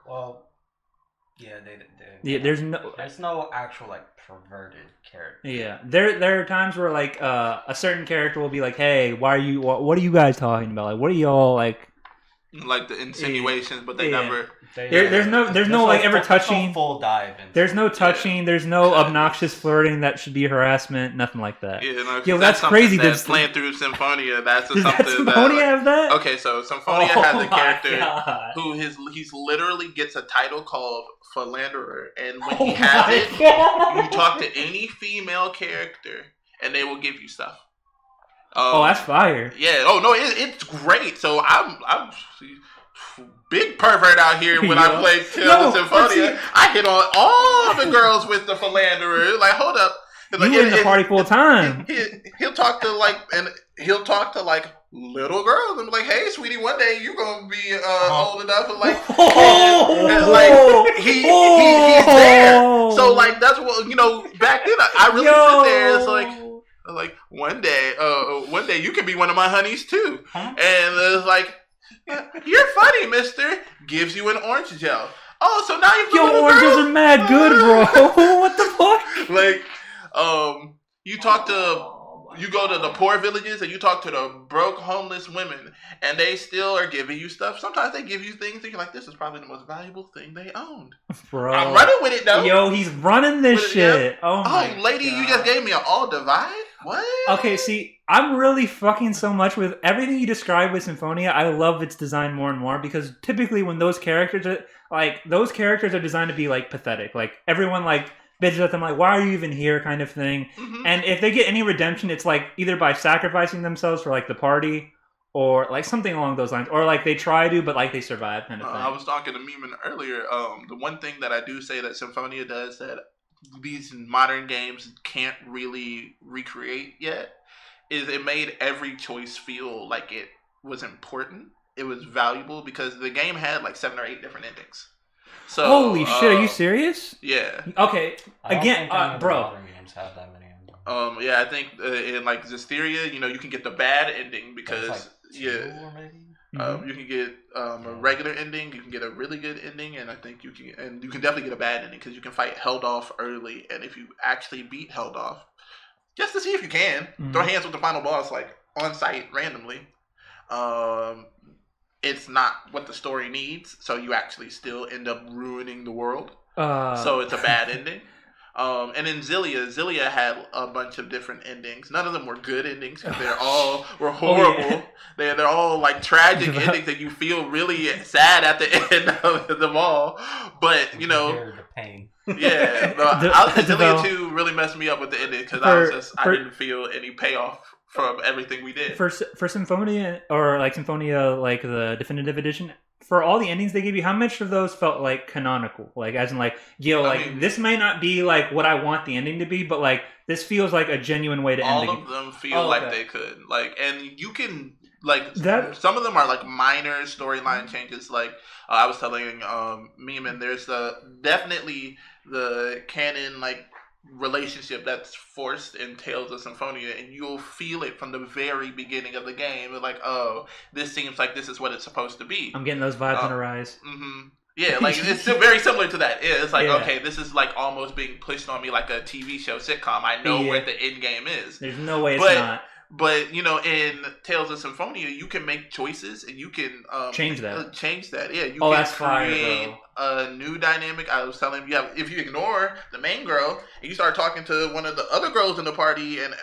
Well, yeah, Yeah, there's no actual like perverted character. Yeah, there are times where like a certain character will be like, hey, what are you guys talking about? Like, what are y'all like the insinuations, but they never. There's no like ever touching. No full dive. There's no touching. Yeah. There's no obnoxious flirting that should be harassment. Nothing like that. Yeah, no, yo, that's crazy. That's playing through Symphonia. That's does something Symphonia that. Have that? Okay, so Symphonia has a character who he's literally gets a title called Philanderer, and when he has it, you talk to any female character, and they will give you stuff. That's fire. Yeah. Oh no, it's great. So I'm big pervert out here when I play Tales of Symphonia. I hit on all the girls with the Philanderer. Like, hold up. Like, you in the party full time. He'll talk to like little girls and be like, "Hey, sweetie, one day you're gonna be old enough and like, and like he's there." So like that's what Back then, I really sit there. It's like one day you can be one of my honeys too, and it's like. You're funny, mister. Gives you an orange gel. Oh, so now you've got oranges are mad good, bro. What the fuck? Like, you go to the poor villages and you talk to the broke homeless women, and they still are giving you stuff. Sometimes they give you things and you're like, this is probably the most valuable thing they owned. Bro, I'm running with it though. Yo, he's running this shit. Yeah. Oh my lady, God. You just gave me an all divide. What? Okay, see, I'm really fucking so much with everything you described with Symphonia. I love its design more and more because typically when those characters are designed to be like pathetic. Like everyone like bitches at them like, why are you even here kind of thing. Mm-hmm. And if they get any redemption, it's like either by sacrificing themselves for like the party or like something along those lines. Or like they try to, but like they survive kind of thing. I was talking to Memon earlier. The one thing that I do say that Symphonia does that these modern games can't really recreate yet is it made every choice feel like it was important. It was valuable because the game had like 7 or 8 different endings. So holy shit, are you serious? Yeah. Okay. Again, bro. Modern games have that many endings. Yeah, I think in like Zestiria, you can get the bad ending because like 2 or maybe? You can get a regular ending, you can get a really good ending, and I think you can definitely get a bad ending because you can fight Held-Off early, and if you actually beat Held-Off, just to see if you can, throw hands with the final boss like on site randomly. It's not what the story needs, so you actually still end up ruining the world. So it's a bad ending. And then Zillia had a bunch of different endings. None of them were good endings because they're all were horrible. Oh, yeah. They're all like tragic endings that you feel really sad at the end of them all. But the pain. Yeah, Zillia 2 really messed me up with the ending because I didn't feel any payoff from everything we did. For Symphonia or like Symphonia like the definitive edition. For all the endings they gave you, how much of those felt like canonical? Like, as in, like, this may not be like what I want the ending to be, but like this feels like a genuine way to end the game. All of them feel like they could, like, and you can like some of them are like minor storyline changes. Like I was telling Memon, there's definitely the canon like relationship that's forced in Tales of Symphonia, and you'll feel it from the very beginning of the game. You're like, oh, this seems like this is what it's supposed to be. I'm getting those vibes on a rise. Mm-hmm. Yeah, like it's still very similar to that. It's like, okay, this is like almost being pushed on me like a TV show sitcom. I know where the end game is. There's no way it's not. But in Tales of Symphonia, you can make choices and you can change that. Yeah, you Oh, can that's fire, create a new dynamic. I was telling you, if you ignore the main girl and you start talking to one of the other girls in the party and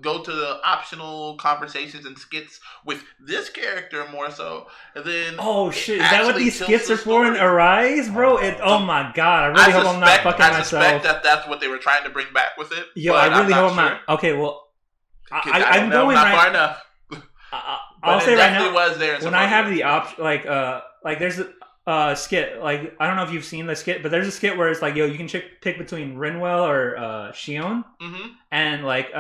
go to the optional conversations and skits with this character more so, then oh shit, is that what these skits are for in Arise, bro? Oh my god, I really hope I'm not fucking myself. I suspect that's what they were trying to bring back with it. Yo, I really hope I'm not. Okay, well. I'm going not right. far enough. I'll say right now. Was there when I have the option, like there's a skit. Like I don't know if you've seen the skit, but there's a skit where it's like, yo, you can pick between Rinwell or Shion, and like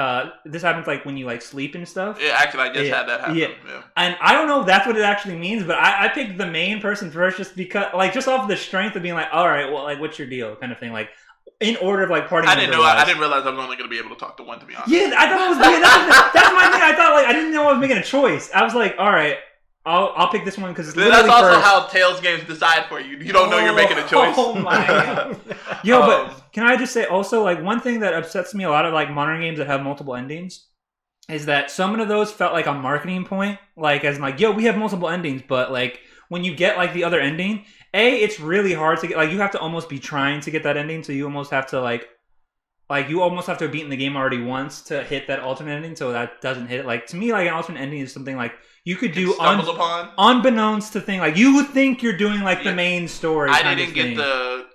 this happens like when you like sleep and stuff. Yeah, actually, I just had that happen. Yeah, and I don't know if that's what it actually means, but I picked the main person first just because, like, just off the strength of being like, all right, well, like, what's your deal, kind of thing, like. In order of like party. I didn't realize I was only going to be able to talk to one. To be honest. Yeah, I thought I was making that's my thing. I thought like I didn't know I was making a choice. I was like, all right, I'll pick this one because it's literally that's also first. how Tales games decide for you. You don't know you're making a choice. Oh my god. Yo, but can I just say also like one thing that upsets me a lot of like modern games that have multiple endings is that some of those felt like a marketing point, like as in, like, yo, we have multiple endings, but like when you get like the other ending. It's really hard to get, like, you have to almost be trying to get that ending, so you almost have to, like you almost have to have beaten the game already once to hit that alternate ending, so that doesn't hit it. Like, to me, like, an alternate ending is something, like, you could do unbeknownst to thing, like, you would think you're doing, like, the main story I didn't get the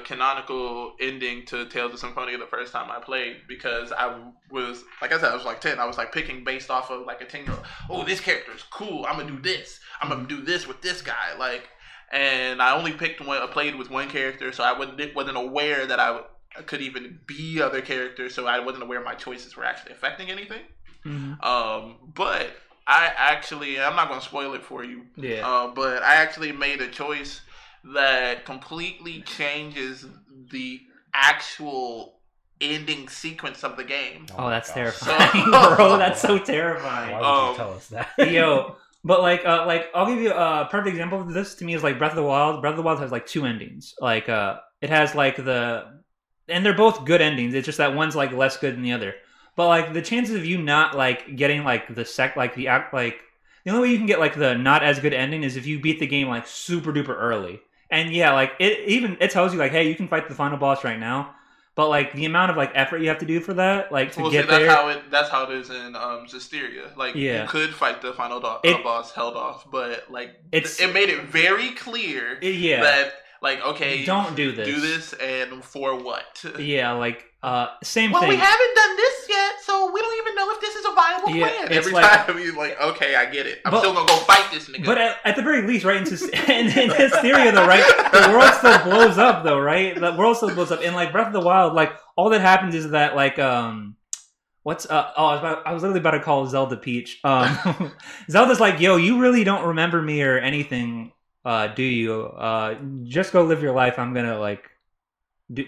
canonical ending to Tales of Symphonia the first time I played, because I was, like I said, I was like 10, I was, like, picking based off of, like, a 10-year-old, oh, this character is cool, I'm gonna do this, I'm gonna do this with this guy, like... And I only played with one character, so I wasn't aware that I could even be other characters, so I wasn't aware my choices were actually affecting anything. But I actually, I'm not going to spoil it for you, but I actually made a choice that completely changes the actual ending sequence of the game. Oh, that's terrifying, bro. That's so terrifying. Why would you tell us that? Yo. But like I'll give you a perfect example of this. To me, is like Breath of the Wild. Breath of the Wild has like two endings. Like it has like and they're both good endings. It's just that one's like less good than the other. But like the chances of you not like getting like the only way you can get like the not as good ending is if you beat the game like super duper early. And yeah, like it tells you like, hey, you can fight the final boss right now. But like the amount of like effort you have to do for that, like to get there. That's how it is in Zisteria. Like you could fight the final boss held off, but like it made it very clear that like, okay, don't do this. Do this, and for what? Yeah, like same thing. Well, we haven't done this yet, so we don't even know if this is a viable plan. Every time you're like, okay, I get it. I'm still gonna go fight this nigga. But at the very least, right, in Hysteria, though, right, the world still blows up, though, right? The world still blows up. In like Breath of the Wild, like all that happens is that like I was literally about to call Zelda Peach. Zelda's like, yo, you really don't remember me or anything, do you? Just go live your life. I'm gonna like.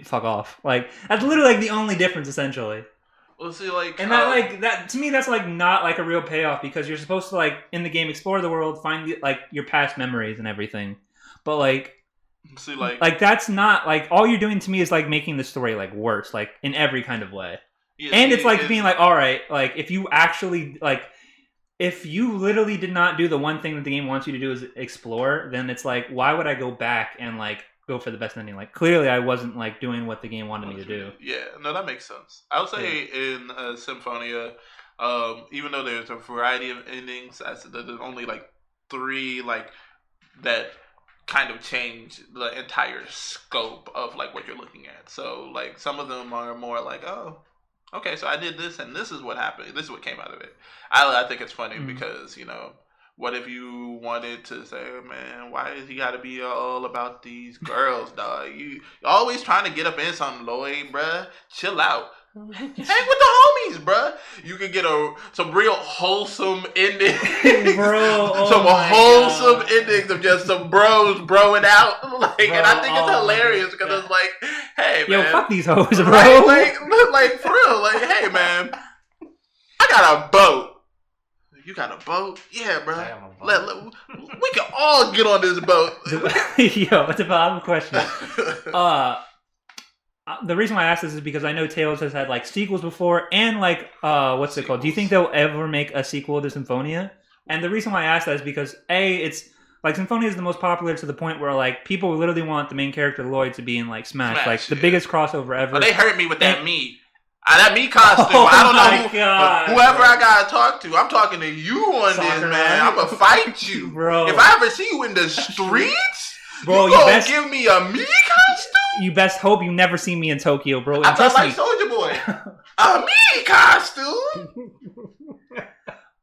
Fuck off. Like, that's literally like the only difference, essentially. Well, see, like, and that like that to me, that's like not like a real payoff, because you're supposed to like in the game explore the world, find like your past memories and everything. But like, see, like that's not like all you're doing to me is like making the story like worse, like in every kind of way. Yeah, and it's like being like, all right, like if you actually like. If you literally did not do the one thing that the game wants you to do is explore, then it's like, why would I go back and like go for the best ending? Like clearly I wasn't like doing what the game wanted me to do. Yeah, no, that makes sense. I would say in Symphonia, even though there's a variety of endings, there's only like 3 like that kind of change the entire scope of like what you're looking at. So like some of them are more like, oh, okay, so I did this and this is what happened. This is what came out of it. I think it's funny because, you know, what if you wanted to say, man, why does he got to be all about these girls, dog? You always trying to get up in something, Lloyd, bruh. Chill out. Hang with the homies, bruh. You can get some real wholesome endings. Bro, some wholesome endings of just some bros broing out. Like, bro, and I think it's hilarious because it's like, hey, man. Yo, fuck these hoes, bro. Right? Like, for real. Like, hey, man. I got a boat. You got a boat? Yeah, bro. We can all get on this boat. Yo, it's a valid question. The reason why I asked this is because I know Tales has had like sequels before, and like what's it called? Do you think they'll ever make a sequel to Symphonia? And the reason why I asked that is because it's like Symphonia is the most popular to the point where like people literally want the main character Lloyd to be in like Smash like the biggest crossover ever. Oh, they hurt me with that me. That me costume. I don't know whoever I gotta talk to. I'm talking to you on this, man. I'm gonna fight you, bro. If I ever see you in the streets, bro, you gonna give me a me costume? You best hope you never see me in Tokyo, bro. And I felt like Soulja Boy. A me costume.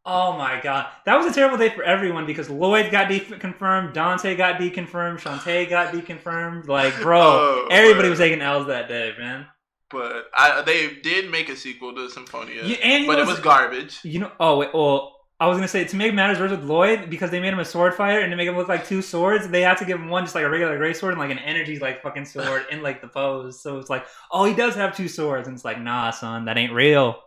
Oh my god, that was a terrible day for everyone because Lloyd got deconfirmed, Dante got deconfirmed, Shantae got deconfirmed. Like, bro, everybody was taking L's that day, man. But they did make a sequel to Symphonia, but it was garbage. You know? Oh wait, well, I was gonna say to make matters worse with Lloyd because they made him a sword fighter and to make him look like two swords, they had to give him one just like a regular gray sword and like an energy like fucking sword in like the pose. So it's like, oh, he does have two swords, and it's like, nah, son, that ain't real.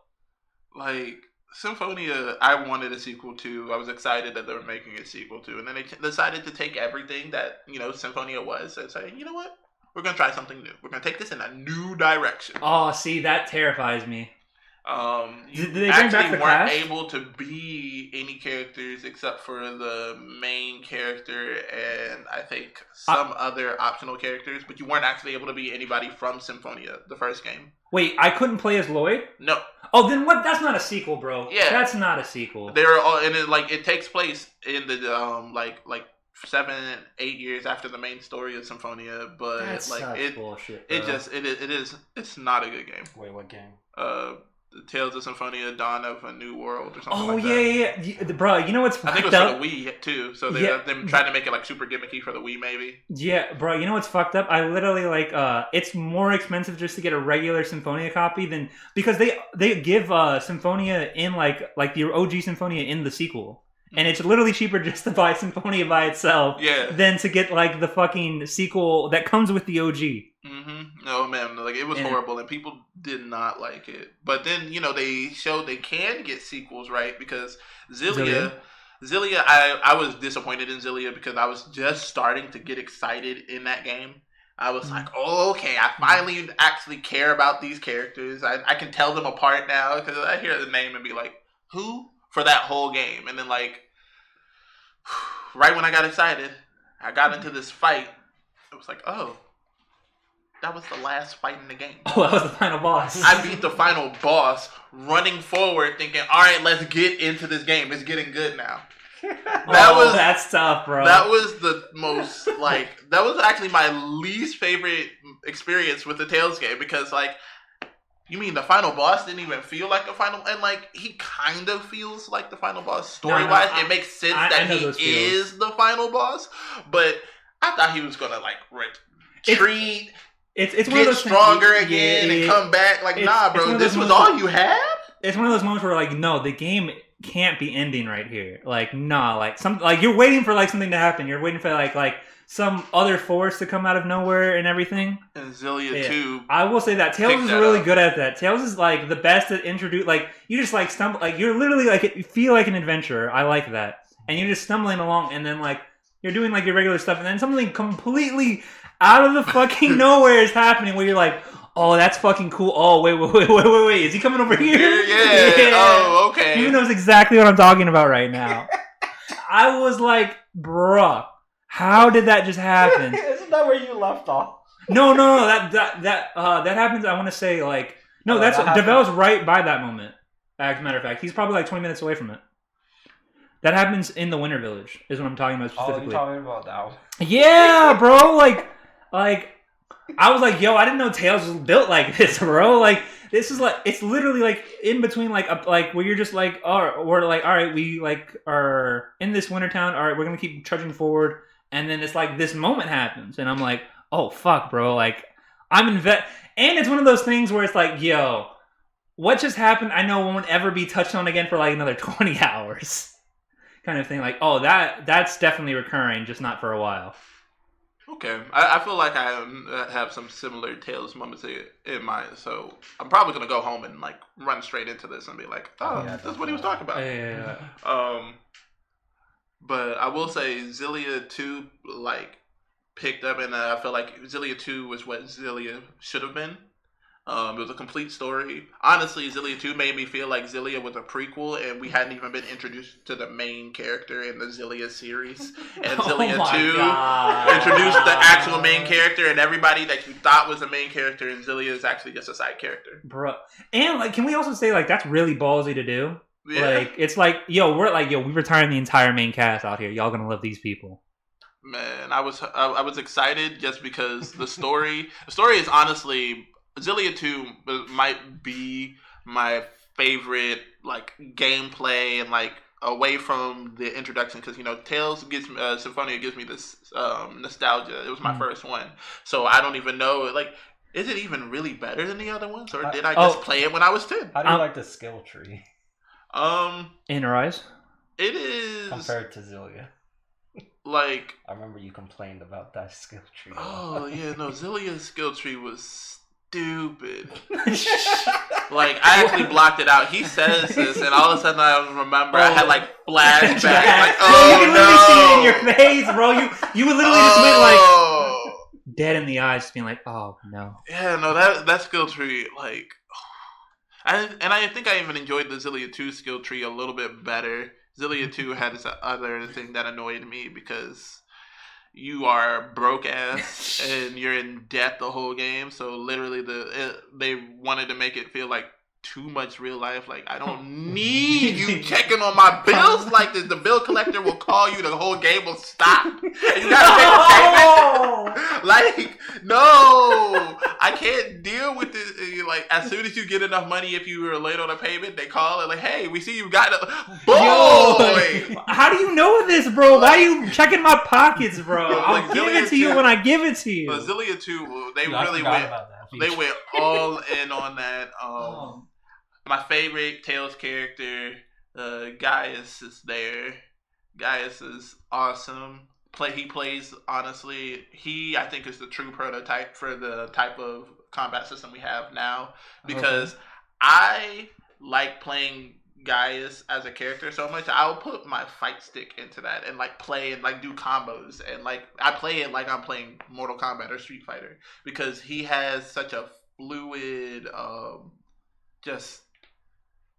Like Symphonia, I wanted a sequel to. I was excited that they were making a sequel to, and then they decided to take everything that Symphonia was and say, you know what? We're going to try something new. We're going to take this in a new direction. Oh, see, that terrifies me. Did they bring back the weren't able to be any characters except for the main character and I think some other optional characters, but you weren't actually able to be anybody from Symphonia, the first game. Wait, I couldn't play as Lloyd? No. Oh, then what? That's not a sequel, bro. Yeah. That's not a sequel. They're all, and it takes place in the, like 7-8 years after the main story of Symphonia, but that's like bullshit, bro. It's not a good game. Wait, what game? Tales of Symphonia: Dawn of a New World or something. Oh like that. Yeah, bro. You know what's fucked up? I think it was for the Wii too. So they're trying to make it like super gimmicky for the Wii, maybe. Yeah, bro. You know what's fucked up? I literally like it's more expensive just to get a regular Symphonia copy than because they give Symphonia in like the OG Symphonia in the sequel. And it's literally cheaper just to buy Symphonia by itself than to get like the fucking sequel that comes with the OG. Mm-hmm. No, man, like it was horrible and people did not like it. But then, they showed they can get sequels, right? Because Zillia, I was disappointed in Zillia because I was just starting to get excited in that game. I was like, oh, okay, I finally actually care about these characters. I can tell them apart now because I hear the name and be like, who? For that whole game. And then like right when I got excited, I got into this fight. It was like, oh, that was the last fight in the game. Oh, that was the final boss. I beat the final boss running forward thinking, all right, let's get into this game. It's getting good now. That's tough, bro. That was the most that was actually my least favorite experience with the Tales game because like you mean the final boss didn't even feel like a final... And, like, he kind of feels like the final boss. Story-wise, it makes sense that he is the final boss. But I thought he was going to, like, retreat, it's get stronger again, and come back. Like, nah, bro, this was all you had? It's one of those moments where, like, no, the game can't be ending right here. Like, nah, like, you're waiting for, like, something to happen. You're waiting for, like some other force to come out of nowhere and everything. And Zillia too. I will say that Tails is really good at that. Tails is like the best at introduce. Like you just like stumble. Like you're literally like you feel like an adventurer. I like that. And you're just stumbling along, and then like you're doing like your regular stuff, and then something completely out of the fucking nowhere is happening where you're like, oh, that's fucking cool. Oh, wait. Is he coming over here? Yeah. Oh, okay. He knows exactly what I'm talking about right now. I was like, bruh. How did that just happen? Isn't that where you left off? No. That happens. I want to say like no. That's Devel's right by that moment. As a matter of fact, he's probably like 20 minutes away from it. That happens in the Winter Village. Is what I'm talking about specifically. Oh, you're talking about that one? Yeah, bro. Like I was like, yo, I didn't know Tails was built like this, bro. Like this is like it's literally like in between like where you're just like, oh, we're like, all right, we like are in this winter town. All right, we're gonna keep trudging forward. And then it's like this moment happens, and I'm like, "Oh fuck, bro!" Like I'm and it's one of those things where it's like, "Yo, what just happened? I know won't ever be touched on again for like another 20 hours," kind of thing. Like, oh, that's definitely recurring, just not for a while. Okay, I feel like I have some similar Tales moments in mind, so I'm probably gonna go home and like run straight into this and be like, "Oh, that's what he was talking about." Yeah. But I will say Zillia 2, like, picked up, and I felt like Zillia 2 was what Zillia should have been. It was a complete story. Honestly, Zillia 2 made me feel like Zillia was a prequel, and we hadn't even been introduced to the main character in the Zillia series. And Zillia 2 introduced the actual main character, and everybody that you thought was the main character in Zillia is actually just a side character. Bro. And, like, can we also say, like, that's really ballsy to do? Yeah. Like, it's like, we're retiring the entire main cast out here. Y'all gonna love these people. Man, I was excited just because the story is honestly, Zillia 2 might be my favorite, like, gameplay and, like, away from the introduction, because, you know, Tales gives Symphonia gives me this nostalgia. It was my first one, so I don't even know, like, is it even really better than the other ones, or did I just play it when I was 10? How do you like the skill tree? In Rise? It is compared to Zillia. Like, I remember you complained about that skill tree. Oh yeah, no, Zillia's skill tree was stupid. Like, I actually blocked it out. He says this, and all of a sudden I remember I had like flashbacks. Like, you can literally see it in your face, bro. You would literally just went like dead in the eyes, just being like, "Oh no." Yeah, no, that skill tree, like, I think I even enjoyed the Zillia 2 skill tree a little bit better. Zillia 2 had this other thing that annoyed me, because you are broke ass and you're in debt the whole game. So literally they wanted to make it feel like too much real life. Like, I don't need you checking on my bills like this. The bill collector will call you. The whole game will stop. And you gotta make a payment. Like, no, I can't deal with this. Like, as soon as you get enough money, if you were late on a payment, they call and like, hey, we see you got a boy. Yo, how do you know this, bro? Why are you checking my pockets, bro? Like, I'll give it to you when I give it to you. But Zillia 2, they really went. They went all in on that. My favorite Tales character, Gaius, is there. Gaius is awesome. He plays, honestly, I think is the true prototype for the type of combat system we have now, because I like playing Gaius as a character so much. I'll put my fight stick into that and like play and like do combos, and like I play it like I'm playing Mortal Kombat or Street Fighter, because he has such a fluid, just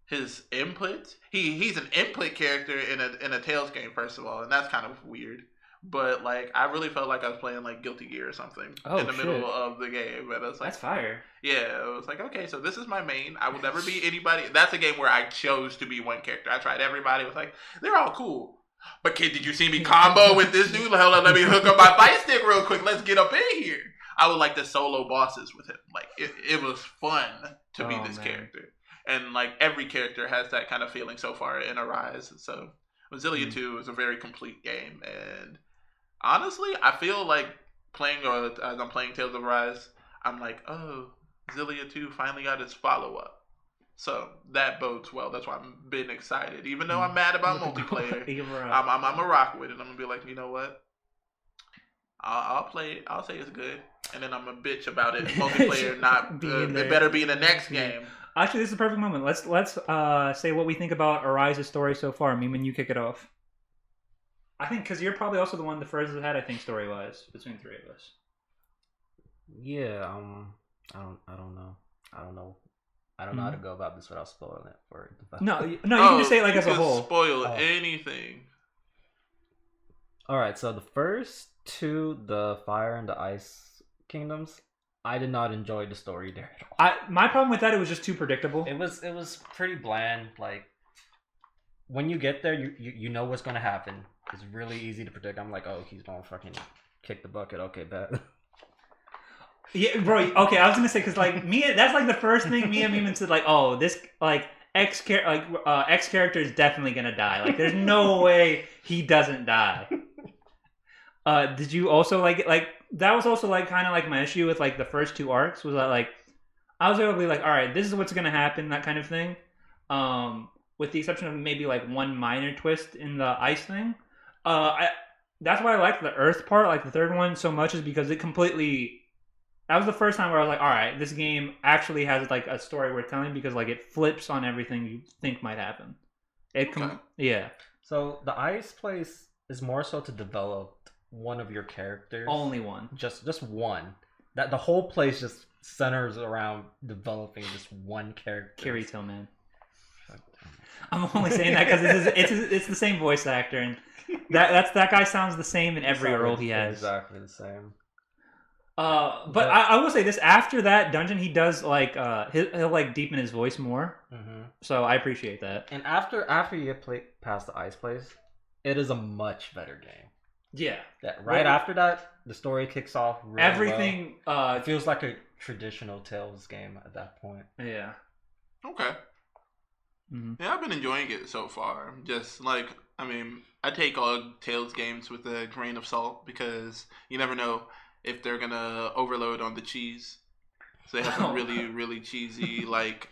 his input. He's an input character in a Tales game, first of all, and that's kind of weird. But like, I really felt like I was playing like Guilty Gear or something in the middle of the game. And it's like, that's fire. Yeah, it was like, okay, so this is my main. I will never be anybody. That's a game where I chose to be one character. I tried everybody. It was like, they're all cool. But kid, did you see me combo with this dude? Hold on, let me hook up my fight stick real quick. Let's get up in here. I would like the solo bosses with him. Like, it was fun to be this character. And like, every character has that kind of feeling so far in Arise. So Zillia 2 is a very complete game. And honestly, I feel like as I'm playing Tales of Arise, I'm like, oh, Zillia 2 finally got its follow-up. So that bodes well. That's why I'm been excited. Even though I'm mad about multiplayer, I'm a rock with it. I'm going to be like, you know what? I'll play it. I'll say it's good. And then I'm a bitch about it. Multiplayer not it better be in the next game. Actually, this is a perfect moment. Let's say what we think about Arise's story so far. Memon, you kick it off. I think because you're probably also the one the furthest ahead, I think, story-wise, between three of us. Yeah, I don't know. I don't know how to go about this without spoiling it for the No, you can just say it like as a whole. Spoil anything. All right, so the first two, the Fire and the Ice Kingdoms, I did not enjoy the story there at all. My problem with that, it was just too predictable. It was pretty bland. Like, when you get there, you know what's gonna happen. It's really easy to predict. I'm like, oh, he's gonna fucking kick the bucket. Okay, bet. Yeah, bro. Okay, I was gonna say, because like that's like the first thing me and Memon said. Like, oh, this like X character is definitely gonna die. Like, there's no way he doesn't die. Did you also like that was also like kind of like my issue with like the first two arcs was that like I was able to be like, all right, this is what's gonna happen, that kind of thing. With the exception of maybe like one minor twist in the ice thing. That's why I liked the Earth part, like the third one, so much, is because it completely. That was the first time where I was like, all right, this game actually has like a story worth telling, because like it flips on everything you think might happen. Yeah. So the ice place is more so to develop one of your characters. Only one. Just one. That the whole place just centers around developing just one character. Kirito, man. I'm only saying that because it's the same voice actor, and that guy sounds the same in every role he has. Exactly the same. But I will say this: after that dungeon, he does like he'll like deepen his voice more. Mm-hmm. So I appreciate that. And after you get past the ice place, it is a much better game. Yeah. After that, the story kicks off. Really Everything it feels like a traditional Tales game at that point. Yeah. Okay. Mm-hmm. Yeah, I've been enjoying it so far. Just like, I mean, I take all Tales games with a grain of salt because you never know if they're gonna overload on the cheese. So they have some really, really cheesy like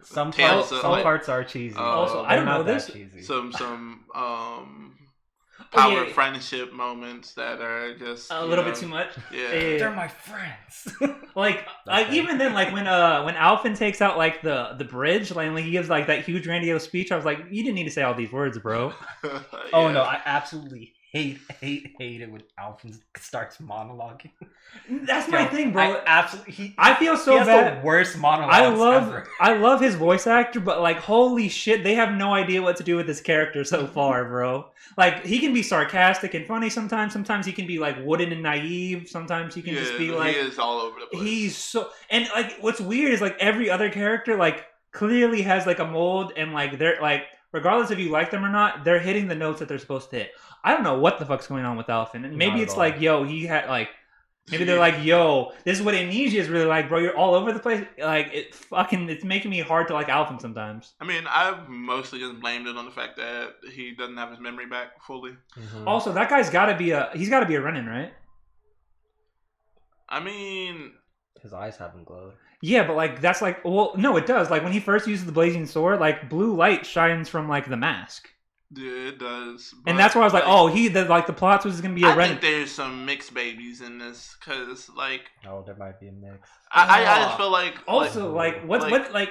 some Tales parts are cheesy. Also, I don't know this. Cheesy. Some power friendship moments that are just a little bit too much. Yeah. They're my friends. Like even then, like when Alphen takes out like the bridge, like when he gives like that huge grandiose speech, I was like, you didn't need to say all these words, bro. Yeah. Oh no, I absolutely hate it when Alphen starts monologuing. That's my thing, bro. I feel so he has bad. The worst monologues ever. I love his voice actor, but like, holy shit, they have no idea what to do with this character so far, bro. Like, he can be sarcastic and funny sometimes. Sometimes he can be like wooden and naive. Sometimes he can just be like, he is all over the place. He's so, and like, what's weird is like every other character like clearly has like a mold, and like they're like, regardless if you like them or not, they're hitting the notes that they're supposed to hit. I don't know what the fuck's going on with Alphen. And maybe it's like, yo, he had like, maybe they're like, yo, this is what Amnesia is really like, bro. You're all over the place. Like, it's making me hard to like Alphen sometimes. I mean, I've mostly just blamed it on the fact that he doesn't have his memory back fully. Mm-hmm. Also, that guy's got to be a Renin, right? I mean, his eyes haven't glowed. Yeah, but like that's like, well, no, it does. Like when he first uses the blazing sword, like blue light shines from like the mask. Yeah, it does. And that's why I was like, oh, the plot was going to be a Renin. I think there's some mixed babies in this, because, like... Oh, there might be a mix. I just feel like... Also, what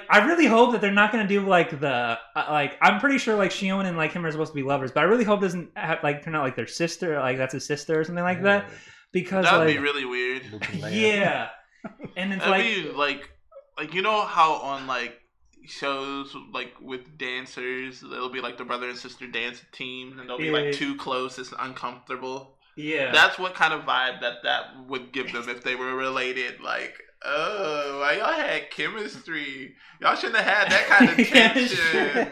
I really hope that they're not going to do, like, the... I'm pretty sure, like, Shion and, like, him are supposed to be lovers, but I really hope it doesn't, turn out like their sister, like, that's his sister or something like that. Because, that would be really weird. Yeah. And it's that'd be, like, you know how on, like, shows like with dancers, it'll be like the brother and sister dance team, and they'll be like too close, it's uncomfortable. Yeah, that's what kind of vibe that would give them if they were related. Like, oh, why y'all had chemistry? Y'all shouldn't have had that kind of tension.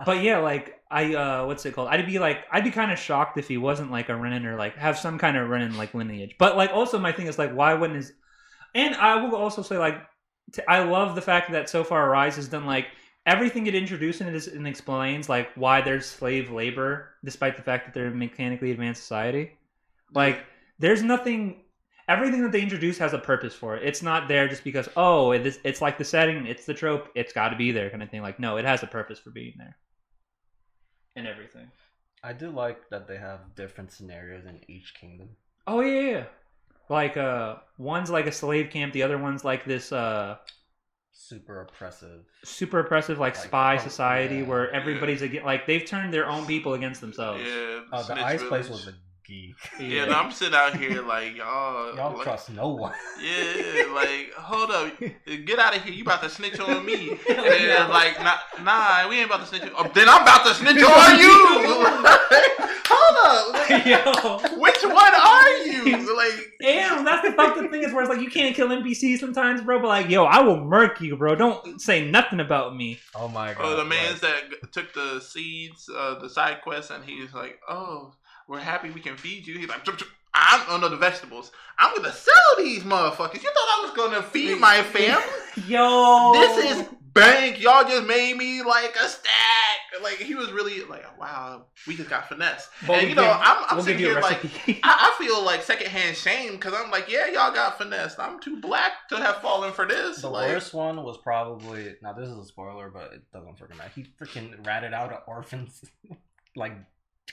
But yeah, like what's it called? I'd be kind of shocked if he wasn't like a Renin or like have some kind of Renin like lineage. But like also my thing is like, why wouldn't his? And I will also say like, I love the fact that so far Rise has done like everything it introduces and explains like why there's slave labor, despite the fact that they're a mechanically advanced society. Like there's nothing. Everything that they introduce has a purpose for it. It's not there just because, oh, it's like the setting, it's the trope, it's got to be there kind of thing. Like, no, it has a purpose for being there. And everything. I do like that they have different scenarios in each kingdom. Oh, yeah. Like, one's like a slave camp, the other one's like this, super oppressive, like spy society where everybody's like, they've turned their own people against themselves. Yeah. Oh, the ice place was a geek. Yeah, and I'm sitting out here like y'all like, trust no one. Yeah, like hold up, get out of here! You about to snitch on me? And like, nah, we ain't about to snitch. Then I'm about to snitch on you. Hold up, yo, which one are you? Like, damn, that's the fucked up thing is where it's like you can't kill NPCs sometimes, bro. But like, yo, I will murk you, bro. Don't say nothing about me. Oh my god. Oh, the man's that took the seeds, the side quest, and he's like, oh. We're happy we can feed you. He's like, the vegetables. I'm gonna sell these motherfuckers. You thought I was gonna feed my family? Yo, this is bank. Y'all just made me like a stack. Like he was really like, wow, we just got finesse. But and I'm sitting here like, I feel like secondhand shame because I'm like, yeah, y'all got finessed. I'm too black to have fallen for this. The worst one was probably, now this is a spoiler, but it doesn't freaking matter. He freaking ratted out an orphan's like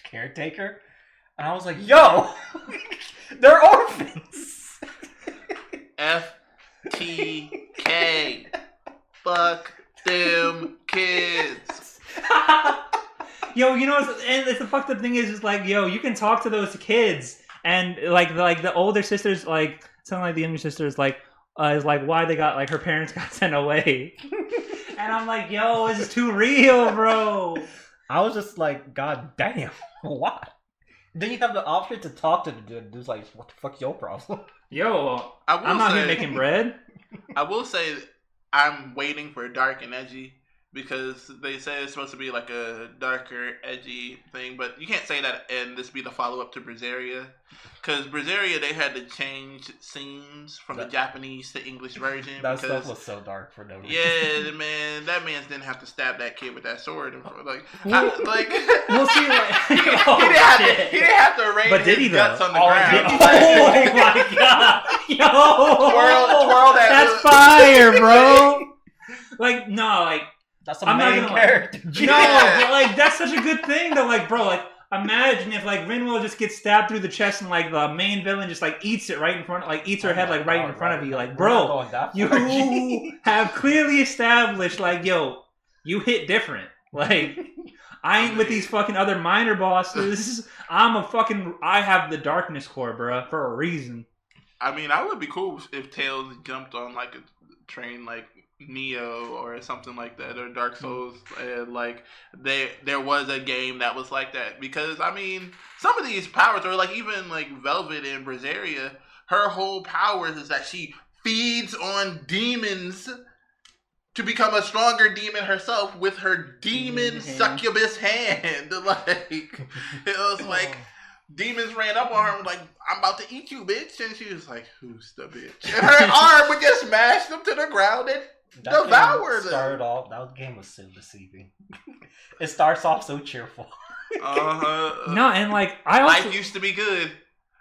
caretaker. And I was like, yo, they're orphans. FTK. Fuck them kids. Yo, you know, and the fucked up thing is like, yo, you can talk to those kids, and like the older sisters, like something like the younger sisters, like is like why they got like her parents got sent away, and I'm like, yo, this is too real, bro. I was just like, God damn, why? Then you have the option to talk to the dude. Dude's like, what the fuck's your problem? Yo, I'm not here making bread. I will say, I'm waiting for dark and edgy. Because they say it's supposed to be like a darker, edgy thing, but you can't say that and this be the follow-up to Berseria. Because Berseria, they had to change scenes from the Japanese to English version. That stuff was so dark for no reason. Yeah, man, that man didn't have to stab that kid with that sword. Like, We'll see. Like, he didn't have to arrange his guts on the ground. Oh my god, yo, twirl that. That's fire, bro. Like, no, like. That's a main character. No, but like that's such a good thing though. Like, bro, like imagine if like Rinwo just gets stabbed through the chest and like the main villain just like eats it right in front, like eats her head like right in front of you. Like, bro, you have clearly established like, yo, you hit different. Like, I ain't with these fucking other minor bosses. I have the darkness core, bro, for a reason. I mean, I would be cool if Tails jumped on like a train like Neo or something like that, or Dark Souls, and like there was a game that was like that. Because I mean, some of these powers, or like even like Velvet in Berseria, her whole powers is that she feeds on demons to become a stronger demon herself with her demon succubus hand. Like, it was like demons ran up on her and was like, I'm about to eat you, bitch. And she was like, who's the bitch? And her arm would just smash them to the ground and devour them. That game was so deceiving. It starts off so cheerful. No, and like life used to be good.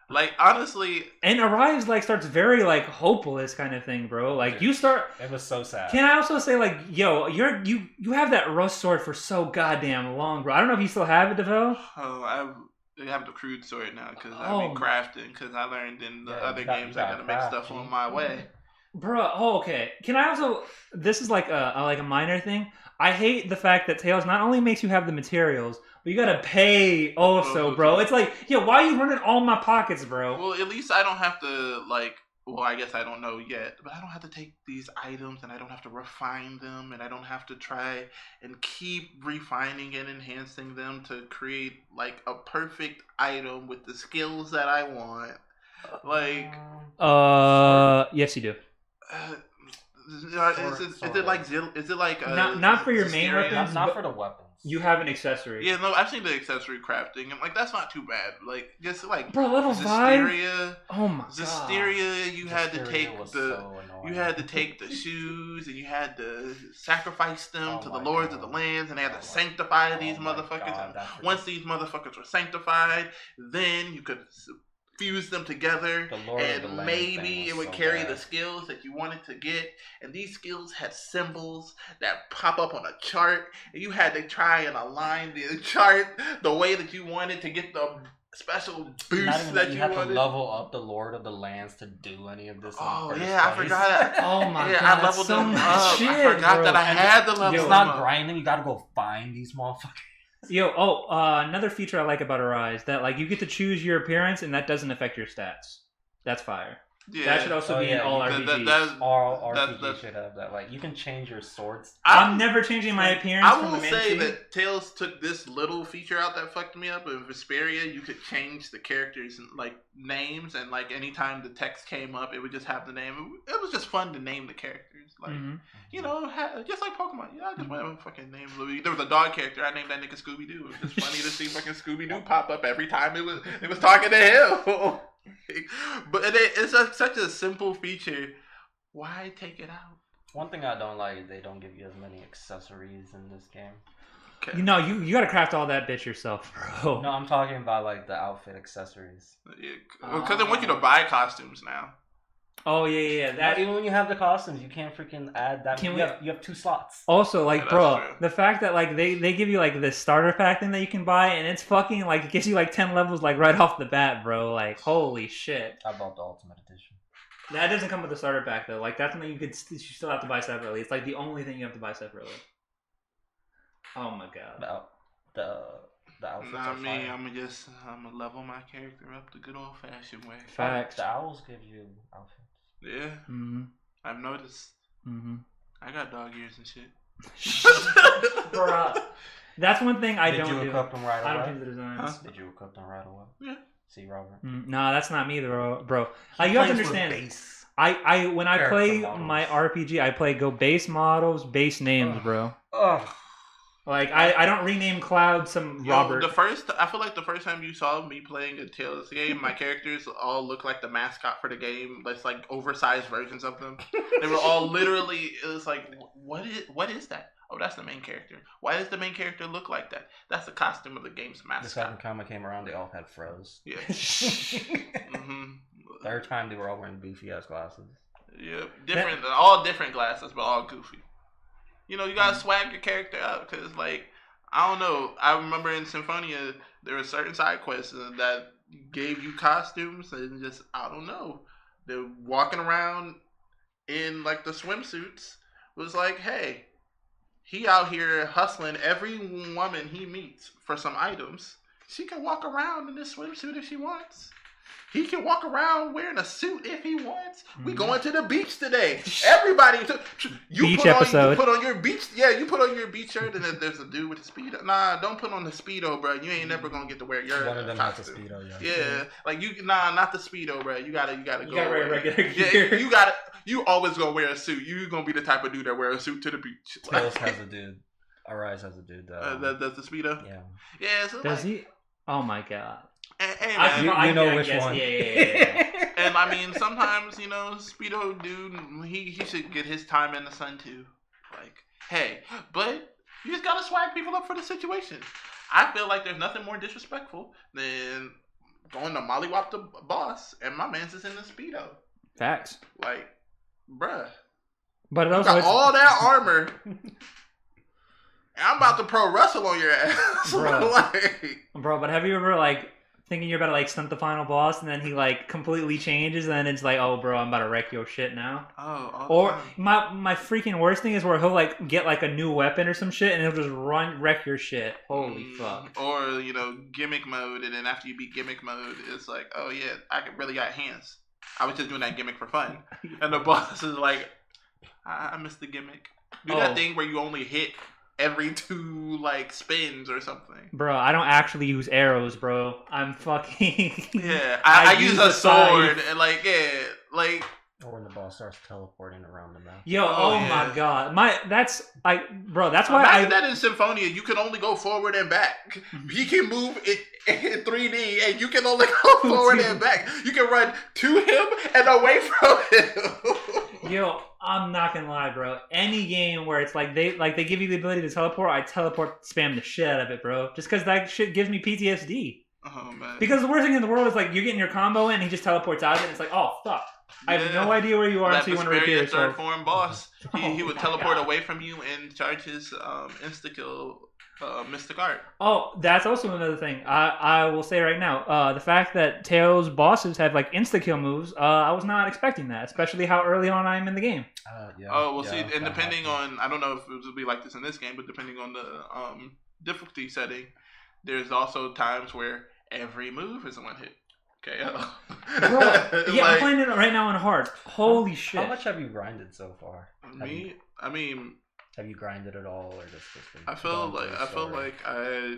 Like, honestly, and Arise like starts very like hopeless kind of thing, bro. Like, you start. It was so sad. Can I also say like, yo, you have that rust sword for so goddamn long, bro. I don't know if you still have it, DeVoe. Oh, I have the crude sword now because I've been crafting. Because I learned in the other games I gotta make stuff on my way. Bro, okay. Can I also? This is like a minor thing. I hate the fact that Tails not only makes you have the materials, but you gotta pay also, bro. It's like, yo, why are you running all my pockets, bro? Well, at least I don't have to like. Well, I guess I don't know yet, but I don't have to take these items and I don't have to refine them and I don't have to try and keep refining and enhancing them to create like a perfect item with the skills that I want. Like, yes, you do. Is it like not for your main weapons, not for the weapons? You have an accessory. Yeah, no, I've seen the accessory crafting, and like that's not too bad. Like, just like, bro, level 5. Oh my god. Zestiria, you had to take the shoes and you had to sacrifice them to the lords of the lands, and they had to sanctify these motherfuckers. And once these motherfuckers were sanctified, then you could fuse them together, and maybe it would carry the skills that you wanted to get. And these skills had symbols that pop up on a chart, and you had to try and align the chart the way that you wanted to get the special boost that you had wanted. To level up the Lord of the Lands to do any of this. Oh yeah, I forgot that. Oh my god, I leveled them up. Shit, I forgot that I had the level. It's not grinding. You gotta go find these motherfuckers. Yo, another feature I like about Arise, that like you get to choose your appearance and that doesn't affect your stats. That's fire. Yeah. That should also be in all RPGs. All RPGs should have that. Like, you can change your swords. I'm never changing my appearance. I will say that Tails took this little feature out that fucked me up. In Vesperia, you could change the characters' like names, and like anytime the text came up, it would just have the name. It was just fun to name the characters, like you know, just like Pokemon. Yeah, I just went and fucking named Louis. There was a dog character. I named that nigga Scooby Doo. It was just funny to see fucking Scooby Doo pop up every time it was talking to him. But it's such a simple feature. Why take it out? One thing I don't like is they don't give you as many accessories in this game. Okay. You know, you gotta craft all that bitch yourself, bro. No, I'm talking about like the outfit accessories. Yeah, because they want you to buy costumes now. Oh yeah. That even when you have the costumes, you can't freaking add that. You have 2 slots. Also, like, bro, the fact that like they give you like this starter pack thing that you can buy, and it's fucking like it gives you like 10 levels like right off the bat, bro. Like, holy shit. I bought the Ultimate Edition. That doesn't come with the starter pack though. Like that's something you still have to buy separately. It's like the only thing you have to buy separately. Oh my god. The outfits Not are me. fire. I'm gonna level my character up the good old fashioned way. Facts. The owls give you outfits. Yeah, Mm-hmm. I've noticed. Mm-hmm. I got dog ears and shit. Bruh. That's one thing I Did don't you do. equip them right I don't away? change the designs. Did you equip them right away? Yeah. See, Robert. No, that's not me, bro. Like you have to understand. Base. I when I Character play models. my RPG, I play go base models, base names, Ugh. bro. Ugh. Like I don't rename Cloud some Robert. I feel like the first time you saw me playing a Tales game, my characters all look like the mascot for the game. That's like oversized versions of them. They were all literally. It was like, what is that? Oh, that's the main character. Why does the main character look like that? That's the costume of the game's The mascot. second time I came around, they all had froze. Yeah. Mm-hmm. Third time, they were all wearing beefy ass glasses. Yeah, all different glasses, but all goofy. You know, you gotta swag your character up because, like, I don't know. I remember in Symphonia, there were certain side quests that gave you costumes and just, I don't know. They're walking around in, like, the swimsuits. It was like, hey, he out here hustling every woman he meets for some items. She can walk around in this swimsuit if she wants. He can walk around wearing a suit if he wants. We going to the beach today. Everybody, Beach episode. You put on your beach. Yeah, you put on your beach shirt, and then there's a dude with a speedo. Nah, don't put on the speedo, bro. You ain't never gonna get to wear your One of them has a costume. speedo, Yeah, like you. Nah, not the speedo, bro. You gotta go. You gotta wear regular Yeah, gear. you gotta. You always gonna wear a suit. You gonna be the type of dude that wear a suit to the beach. Tails has a dude. Arise has a dude. That's the speedo. Yeah. Yeah. So Does like, he? Oh my god. Hey, man. You know I which guess. one. Yeah. And I mean, sometimes, you know, Speedo dude, he should get his time in the sun too. Like, hey, but you just gotta swag people up for the situation. I feel like there's nothing more disrespectful than going to mollywop the boss and my man's just in the Speedo. Facts. Like, bruh. But it You also got all that armor. And I'm about to pro wrestle on your ass. Bruh. Like, bro. But have you ever like thinking you're about to like stunt the final boss and then he like completely changes and then it's like, oh, bro, I'm about to wreck your shit now. all Or the time. my freaking worst thing is where he'll like get like a new weapon or some shit and he'll just wreck your shit. Holy fuck. Or, you know, gimmick mode, and then after you beat gimmick mode, it's like, oh yeah, I really got hands. I was just doing that gimmick for fun. And the boss is like, I missed the gimmick. Do that thing where you only hit every 2 like spins or something. Bro, I don't actually use arrows, bro. I'm fucking Yeah, I use a sword scythe. and like Or when the boss starts teleporting around the map. Yo, Oh, my yeah. god. That's why imagine that in Symphonia, you can only go forward and back. He can move in 3D, and you can only go forward and back. You can run to him and away from him. Yo, I'm not gonna lie, bro. Any game where it's like they give you the ability to teleport, I teleport spam the shit out of it, bro. Just because that shit gives me PTSD. Oh man. Because the worst thing in the world is like you're getting your combo in and he just teleports out of it and it's like, oh fuck. I have no idea where you are until you want to repair Vesperian yourself. third form boss. He would my teleport God. away from you and charge his insta kill mystic art. Oh, that's also another thing. I will say right now, the fact that Tails bosses have like insta kill moves, I was not expecting that, especially how early on I am in the game. Yeah. Oh, well, yeah, see, and that depending happened. on, I don't know if it will be like this in this game, but depending on the difficulty setting, there's also times where every move is a one hit. Okay. Bro, yeah, I'm playing it right now on hard. Holy shit. How much have you grinded so far? Me, I mean, Have you grinded at all, or just been I feel going through the like story? I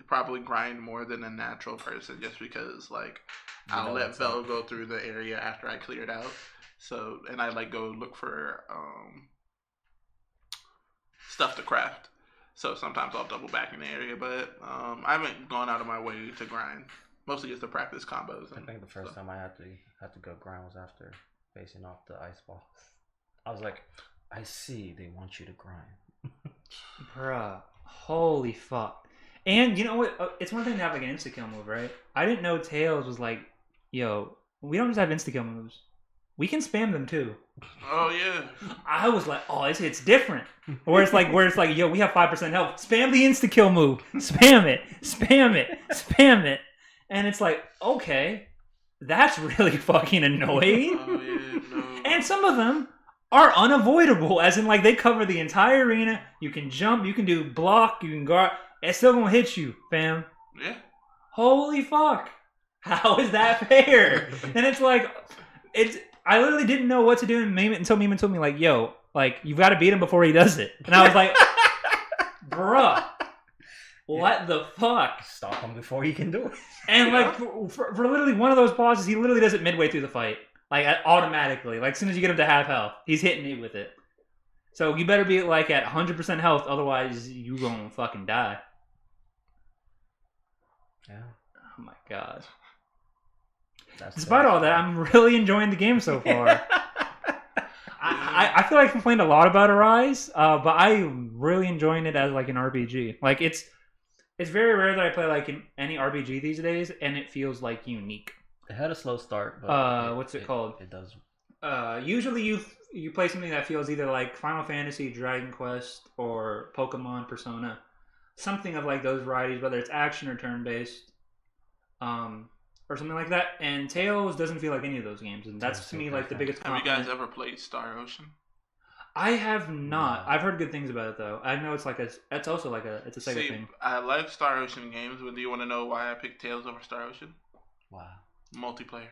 probably grind more than a natural person, just because like You I'll know let what's Vel up. go through the area after I cleared out. So, and I like go look for stuff to craft. So sometimes I'll double back in the area, but I haven't gone out of my way to grind. Mostly just to practice combos. I think the first time I had to go grind was after facing off the ice boss. I was like, I see they want you to grind. Bruh. Holy fuck. And you know what? It's one thing to have like an insta-kill move, right? I didn't know Tails was like, yo, we don't just have insta-kill moves. We can spam them too. Oh yeah. I was like, oh, it's different. Where it's like, yo, we have 5% health. Spam the insta-kill move. Spam it. Spam it. Spam it. And it's like, okay, That's really fucking annoying. Oh yeah, no. And some of them are unavoidable, as in like they cover the entire arena. You can jump, you can do block, you can guard. It's still gonna hit you, fam. Yeah. Holy fuck! How is that fair? And it's like, I literally didn't know what to do until Memon told me like, "Yo, like you've got to beat him before he does it." And I was like, "Bruh, what the fuck?" Stop him before he can do it. And like for literally one of those bosses, he literally does it midway through the fight, like automatically. Like as soon as you get him to half health, he's hitting you with it. So you better be like at 100% health, otherwise you gonna fucking die. Yeah. Oh my god. That's Despite all that, I'm really enjoying the game so far. I feel like I complained a lot about Arise, but I'm really enjoying it as like an RPG. Like it's very rare that I play like any RPG these days, and it feels like unique. It had a slow start, but what's it called? It does. Usually you play something that feels either like Final Fantasy, Dragon Quest, or Pokemon, Persona, something of like those varieties, whether it's action or turn based, or something like that. And Tales doesn't feel like any of those games, and that's to me like the biggest Have you compliment. guys ever played Star Ocean? I have not. No. I've heard good things about it though. I know it's like it's also like it's a Sega thing. I like Star Ocean games, but do you want to know why I picked Tales over Star Ocean? Wow. Multiplayer.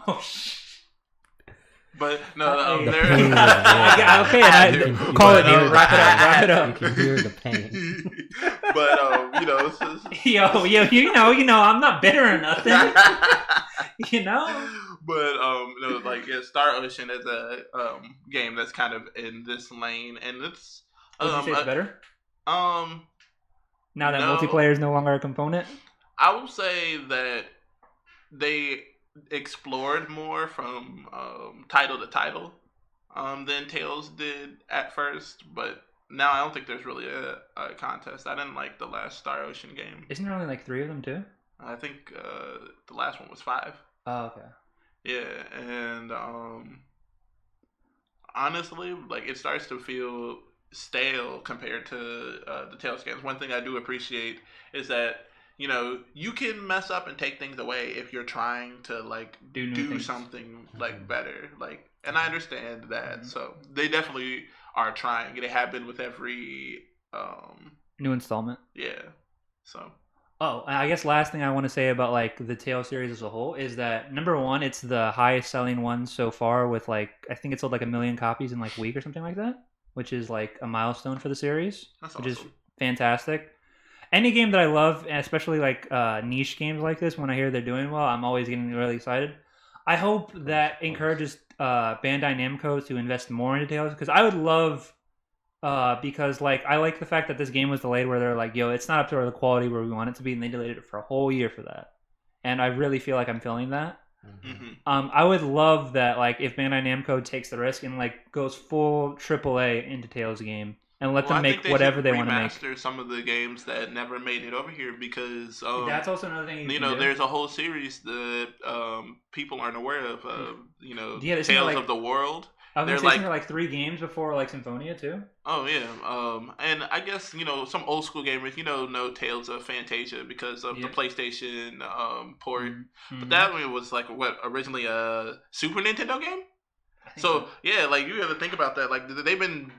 Oh shit. But no, The there. pain, Okay, and I call it. Wrap it up. You can hear the pain. But you know, it's just, Yo, you know, I'm not bitter or nothing. You know. But no, like yeah, Star Ocean is a game that's kind of in this lane, and it's Would you say it's better? now Now that no. multiplayer is no longer a component? I will say that they explored more from title to title than Tales did at first, but now I don't think there's really a contest. I didn't like the last Star Ocean game. Isn't there only like 3 of them too? I think the last one was 5. Oh, okay. Yeah, and honestly, like it starts to feel stale compared to the Tales games. One thing I do appreciate is that you can mess up and take things away if you're trying to like do something like better. Like, and I understand that. Mm-hmm. So they definitely are trying. They have been with every new installment. Yeah. So. Oh, I guess last thing I want to say about like the Tales series as a whole is that number one, it's the highest selling one so far with like I think it sold like 1 million copies in like a week or something like that, which is like a milestone for the series. That's which awesome. Is fantastic. Any game that I love, and especially like niche games like this, when I hear they're doing well, I'm always getting really excited. I hope that encourages Bandai Namco to invest more into Tales, because I would love, because like I like the fact that this game was delayed, where they're like, yo, it's not up to the quality where we want it to be, and they delayed it for a whole year for that. And I really feel like I'm feeling that. Mm-hmm. I would love that, like, if Bandai Namco takes the risk and like goes full AAA into Tales game. And let them make whatever they want to make. Remaster some of the games that never made it over here, because that's also another thing. There's a whole series that people aren't aware of. Tales of the World. I was going to say like 3 games before like Symphonia too. Oh yeah, and I guess some old school gamers know Tales of Fantasia because of the PlayStation port. Mm-hmm. But that one was like originally a Super Nintendo game. So yeah, like you have to think about that. Like they've been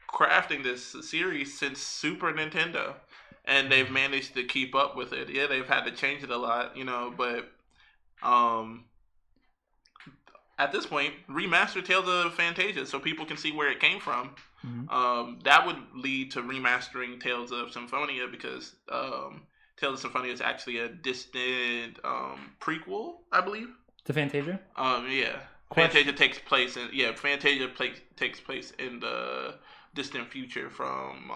crafting this series since Super Nintendo, and they've managed to keep up with it. Yeah, they've had to change it a lot, but at this point, remaster Tales of Fantasia so people can see where it came from. Mm-hmm. That would lead to remastering Tales of Symphonia, because Tales of Symphonia is actually a distant prequel, I believe. To Fantasia? Yeah. Fantasia takes place in the distant future from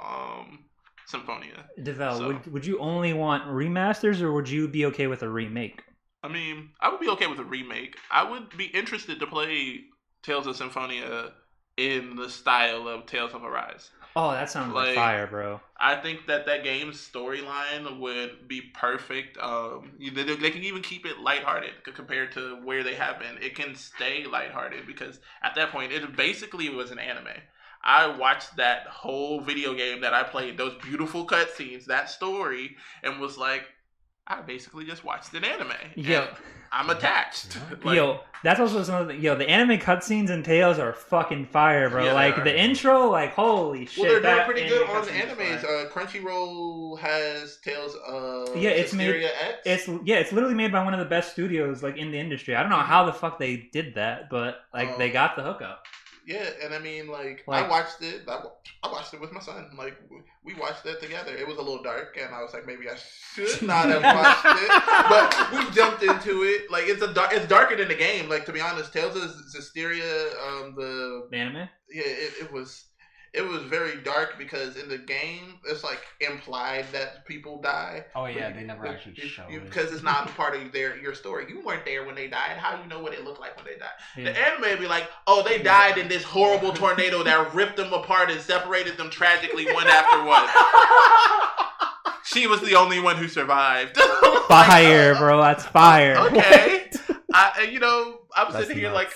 Symphonia. Devel, would you only want remasters, or would you be okay with a remake? I mean, I would be okay with a remake. I would be interested to play Tales of Symphonia in the style of Tales of Arise. Oh, that sounds like fire, bro. I think that game's storyline would be perfect. They can even keep it lighthearted compared to where they have been. It can stay lighthearted because at that point, it basically was an anime. I watched that whole video game that I played, those beautiful cutscenes, that story, and was like, I basically just watched an anime. Yo. And I'm attached. Yo, that's also something. Yo, the anime cutscenes in Tales are fucking fire, bro. Yeah, like they are. The intro, like holy shit. Well, they're doing that pretty good on the cutscene is animes. fire. Crunchyroll has Tales of it's made. X. It's literally made by one of the best studios like in the industry. I don't know how the fuck they did that, but like they got the hookup. Yeah, and I mean, like I watched it. I watched it with my son. Like we watched it together. It was a little dark, and I was like, maybe I should not have watched it. But we jumped into it. Like it's darker than the game. Like to be honest, Tales of Zestiria, the anime. Yeah, it was very dark because in the game it's like implied that people die. Oh yeah, they never actually show it because it's not a part of your story. You weren't there when they died. How do you know what it looked like when they died? Yeah. The anime would be like, oh, they died in this horrible tornado that ripped them apart and separated them tragically one after one. She was the only one who survived. Fire, bro. That's fire. Okay. I'm sitting here like,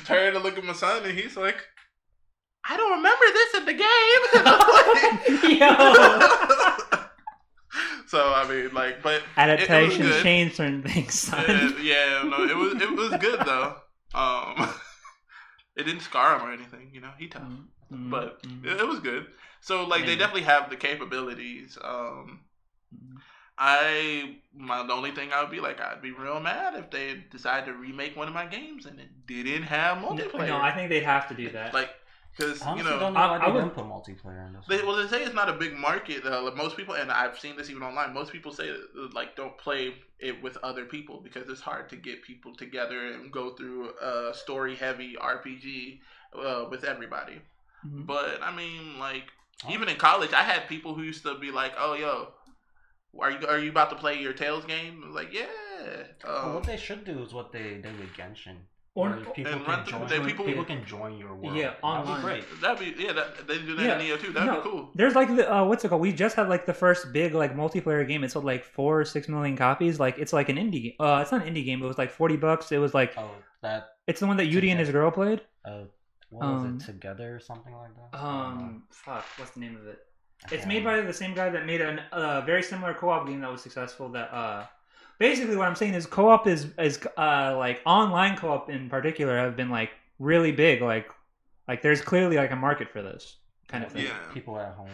turning to look at my son, and he's like, I don't remember this in the game. Yo. So I mean, like, but adaptations change certain things, son. It was good though. It didn't scar him or anything, he tough, but it was good. So like, they definitely have the capabilities. The only thing I would be like, I'd be real mad if they decide to remake one of my games and it didn't have multiplayer. No, I think they'd have to do that. Like, because don't know why they didn't put multiplayer in this. They say it's not a big market. Most people, and I've seen this even online, most people say like don't play it with other people because it's hard to get people together and go through a story-heavy RPG with everybody. Mm-hmm. But I mean, like, even in college, I had people who used to be like, "Oh, yo, are you about to play your Tales game?" I was like, yeah. What they should do is what they did with Genshin. Or people can join your world. Yeah, online. That'd be great. They do that in Neo too. That'd be cool. There's like the what's it called? We just had like the first big like multiplayer game. It sold like 4 or 6 million copies. Like it's like an indie game. It's not an indie game. It was like $40. It was like it's the one that Yudi and his girl played. What was it? Together or something like that? Fuck. What's the name of it? It's made by the same guy that made a very similar co-op game that was successful. That basically what I'm saying is co-op is like online co-op in particular have been like really big. Like there's clearly like a market for this kind of thing. Yeah. People at home.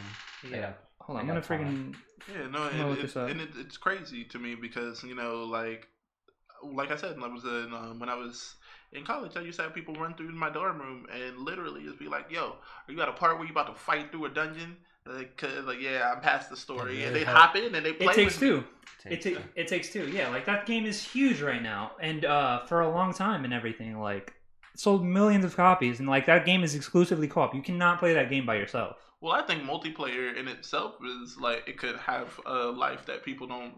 Yeah. Hold on, I'm gonna freaking. Yeah, no, it's crazy to me because like I said, when I was in college, I used to have people run through my dorm room and literally just be like, "Yo, are you at a part where you about to fight through a dungeon?" I'm past the story, and they hop in and they play. It Takes Two. It Takes Two. Yeah, like that game is huge right now, and for a long time and everything, like it sold millions of copies, and like that game is exclusively co-op. You cannot play that game by yourself. Well, I think multiplayer in itself is like it could have a life that people don't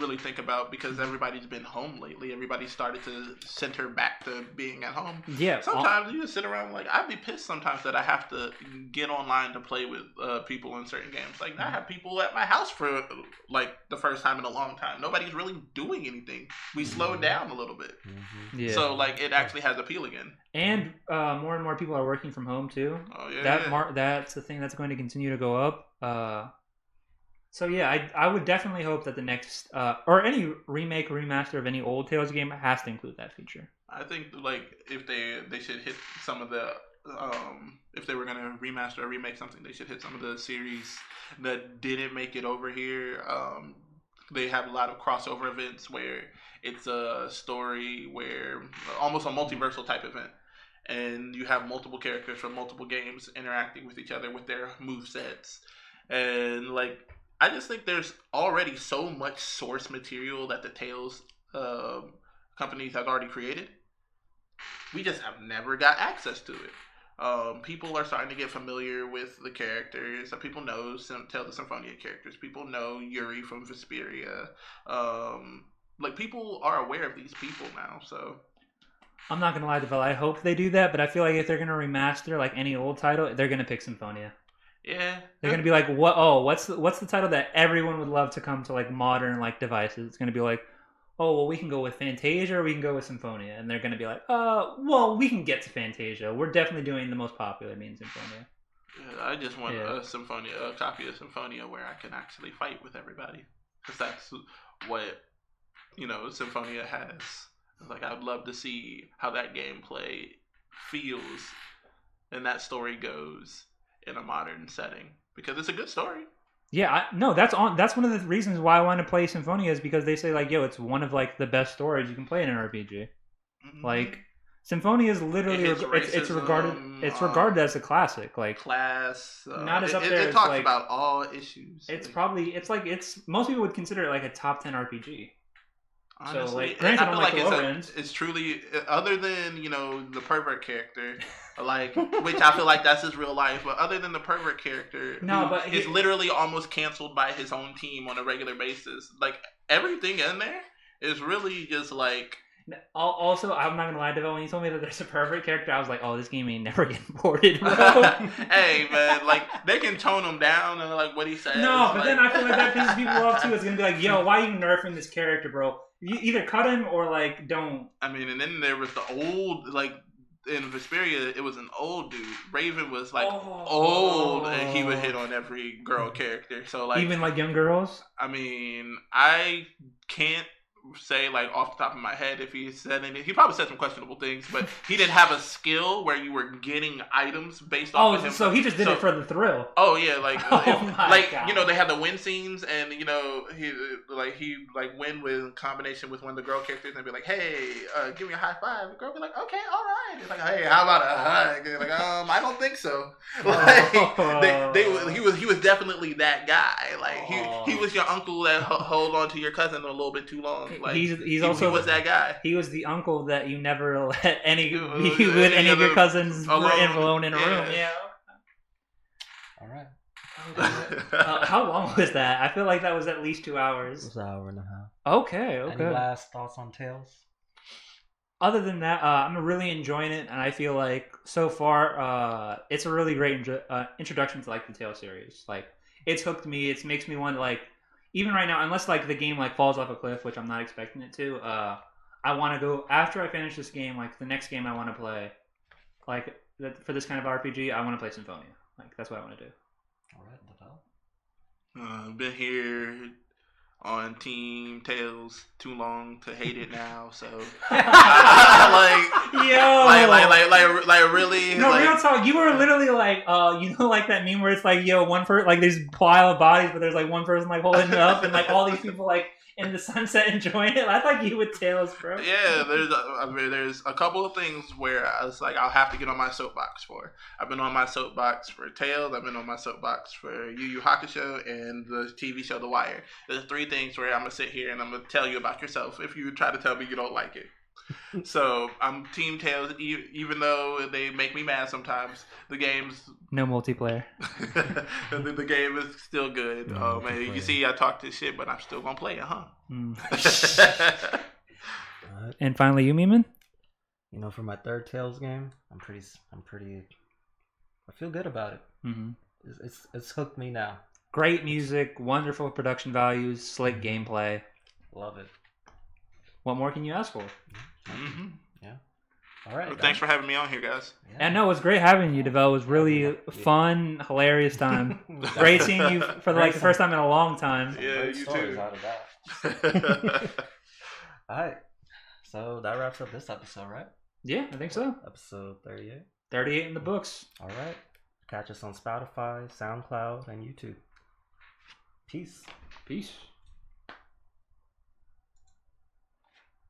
really think about because everybody's been home lately. Everybody started to center back to being at home. Yeah. Sometimes you just sit around like I'd be pissed sometimes that I have to get online to play with people in certain games. Like I have people at my house for like the first time in a long time. Nobody's really doing anything. We slowed down a little bit. Mm-hmm. Yeah. So like it actually has appeal again. And more and more people are working from home too. Oh yeah. That's the thing that's going to continue to go up. So yeah, I would definitely hope that the next or any remake or remaster of any old Tales game has to include that feature. I think like if they should hit some of the if they were gonna remaster or remake something, they should hit some of the series that didn't make it over here. They have a lot of crossover events where it's a story where almost a multiversal type event. And you have multiple characters from multiple games interacting with each other with their movesets. And like I just think there's already so much source material that the Tales companies have already created. We just have never got access to it. People are starting to get familiar with the characters. People know Tales of Symphonia characters. People know Yuri from Vesperia. Like people are aware of these people now. So I'm not gonna lie, Devel. I hope they do that, but I feel like if they're gonna remaster like any old title, they're gonna pick Symphonia. Yeah, they're gonna be like, what? Oh, what's the title that everyone would love to come to like modern like devices? It's gonna be like, oh, well, we can go with Fantasia or we can go with Symphonia, and they're gonna be like, well, we can get to Fantasia. We're definitely doing the most popular, means Symphonia. Yeah, I just want a copy of Symphonia where I can actually fight with everybody. because that's what Symphonia has. Like, I'd love to see how that gameplay feels and that story goes in a modern setting, because it's a good story. Yeah, that's one of the reasons why I want to play Symphonia, is because they say like, yo, it's one of like the best stories you can play in an RPG. Mm-hmm. Like, Symphonia is literally it's regarded as a classic. Like, class, not as up there. It talks like, about all issues. It's probably most people would consider it like a top 10 RPG. Honestly, so like, granted, I feel like it's truly, other than the pervert character, like, which I feel like that's his real life, but other than the pervert character, but is literally almost canceled by his own team on a regular basis. Like, everything in there is really just like. Also, I'm not gonna lie, Devil, when you told me that there's a pervert character, I was like, oh, this game ain't never getting ported, bro. Hey, man, like, they can tone him down and like what he says. No, but then I feel like that pisses people off too. It's gonna be like, yo, why are you nerfing this character, bro? You either cut him or like don't. I mean, and then there was the old, like, in Vesperia, it was an old dude. Raven was like old, and he would hit on every girl character. So like, even like young girls. I mean, I can't say like off the top of my head if he said anything. He probably said some questionable things, but he didn't have a skill where you were getting items based off of him. So he just did it for the thrill. Oh yeah, like God. They had the win scenes, and he win with combination with one of the girl characters, and be like, hey, give me a high five. The girl be like, okay, all right. It's like, hey, how about a hug? Like, I don't think so. Like, he was definitely that guy. Like, he was your uncle that hold on to your cousin a little bit too long. Like, he was that guy. He was the uncle that you never let any of your cousins alone in a room. Yeah. All right. How long was that? I feel like that was at least 2 hours. It was an hour and a half. Okay. Any last thoughts on Tales? Other than that, I'm really enjoying it, and I feel like so far, it's a really great introduction to like the Tales series. Like, it's hooked me. It makes me want to like. Even right now, unless like the game like falls off a cliff, which I'm not expecting it to, I want to go after I finish this game. Like, the next game I want to play, like for this kind of RPG, I want to play Symphonia. Like, that's what I want to do. All right, I've been here on Team Tales too long to hate it now. So really. No, like, real talk. You were literally like, like that meme where it's like, yo, one person, like, there's a pile of bodies, but there's like one person like holding it up, and like all these people like in the sunset enjoying it. I thought you with Tales, bro. Yeah, there's a couple of things where I was like, I'll have to get on my soapbox for. I've been on my soapbox for Tales. I've been on my soapbox for Yu Yu Hakusho and the TV show The Wire. There's 3 things where I'm gonna sit here and I'm gonna tell you about yourself if you try to tell me you don't like it. So I'm Team Tales, even though they make me mad sometimes. The game's no multiplayer. the game is still good. Oh man, you see, I talk this shit, but I'm still gonna play it, huh? And finally, you, Memon? For my third Tales game, I feel good about it. Mm-hmm. It's hooked me now. Great music, wonderful production values, slick gameplay. Love it. What more can you ask for? Mm-hmm. Yeah. All right. Well, thanks for having me on here, guys. Yeah. And no, it was great having you, Devel. It was really fun, hilarious time. Great seeing you for the first time in a long time. Yeah, great you stories too. Out of that. All right. So that wraps up this episode, right? Yeah, I think so. Episode 38. 38 in the books. All right. Catch us on Spotify, SoundCloud, and YouTube. Peace. Peace.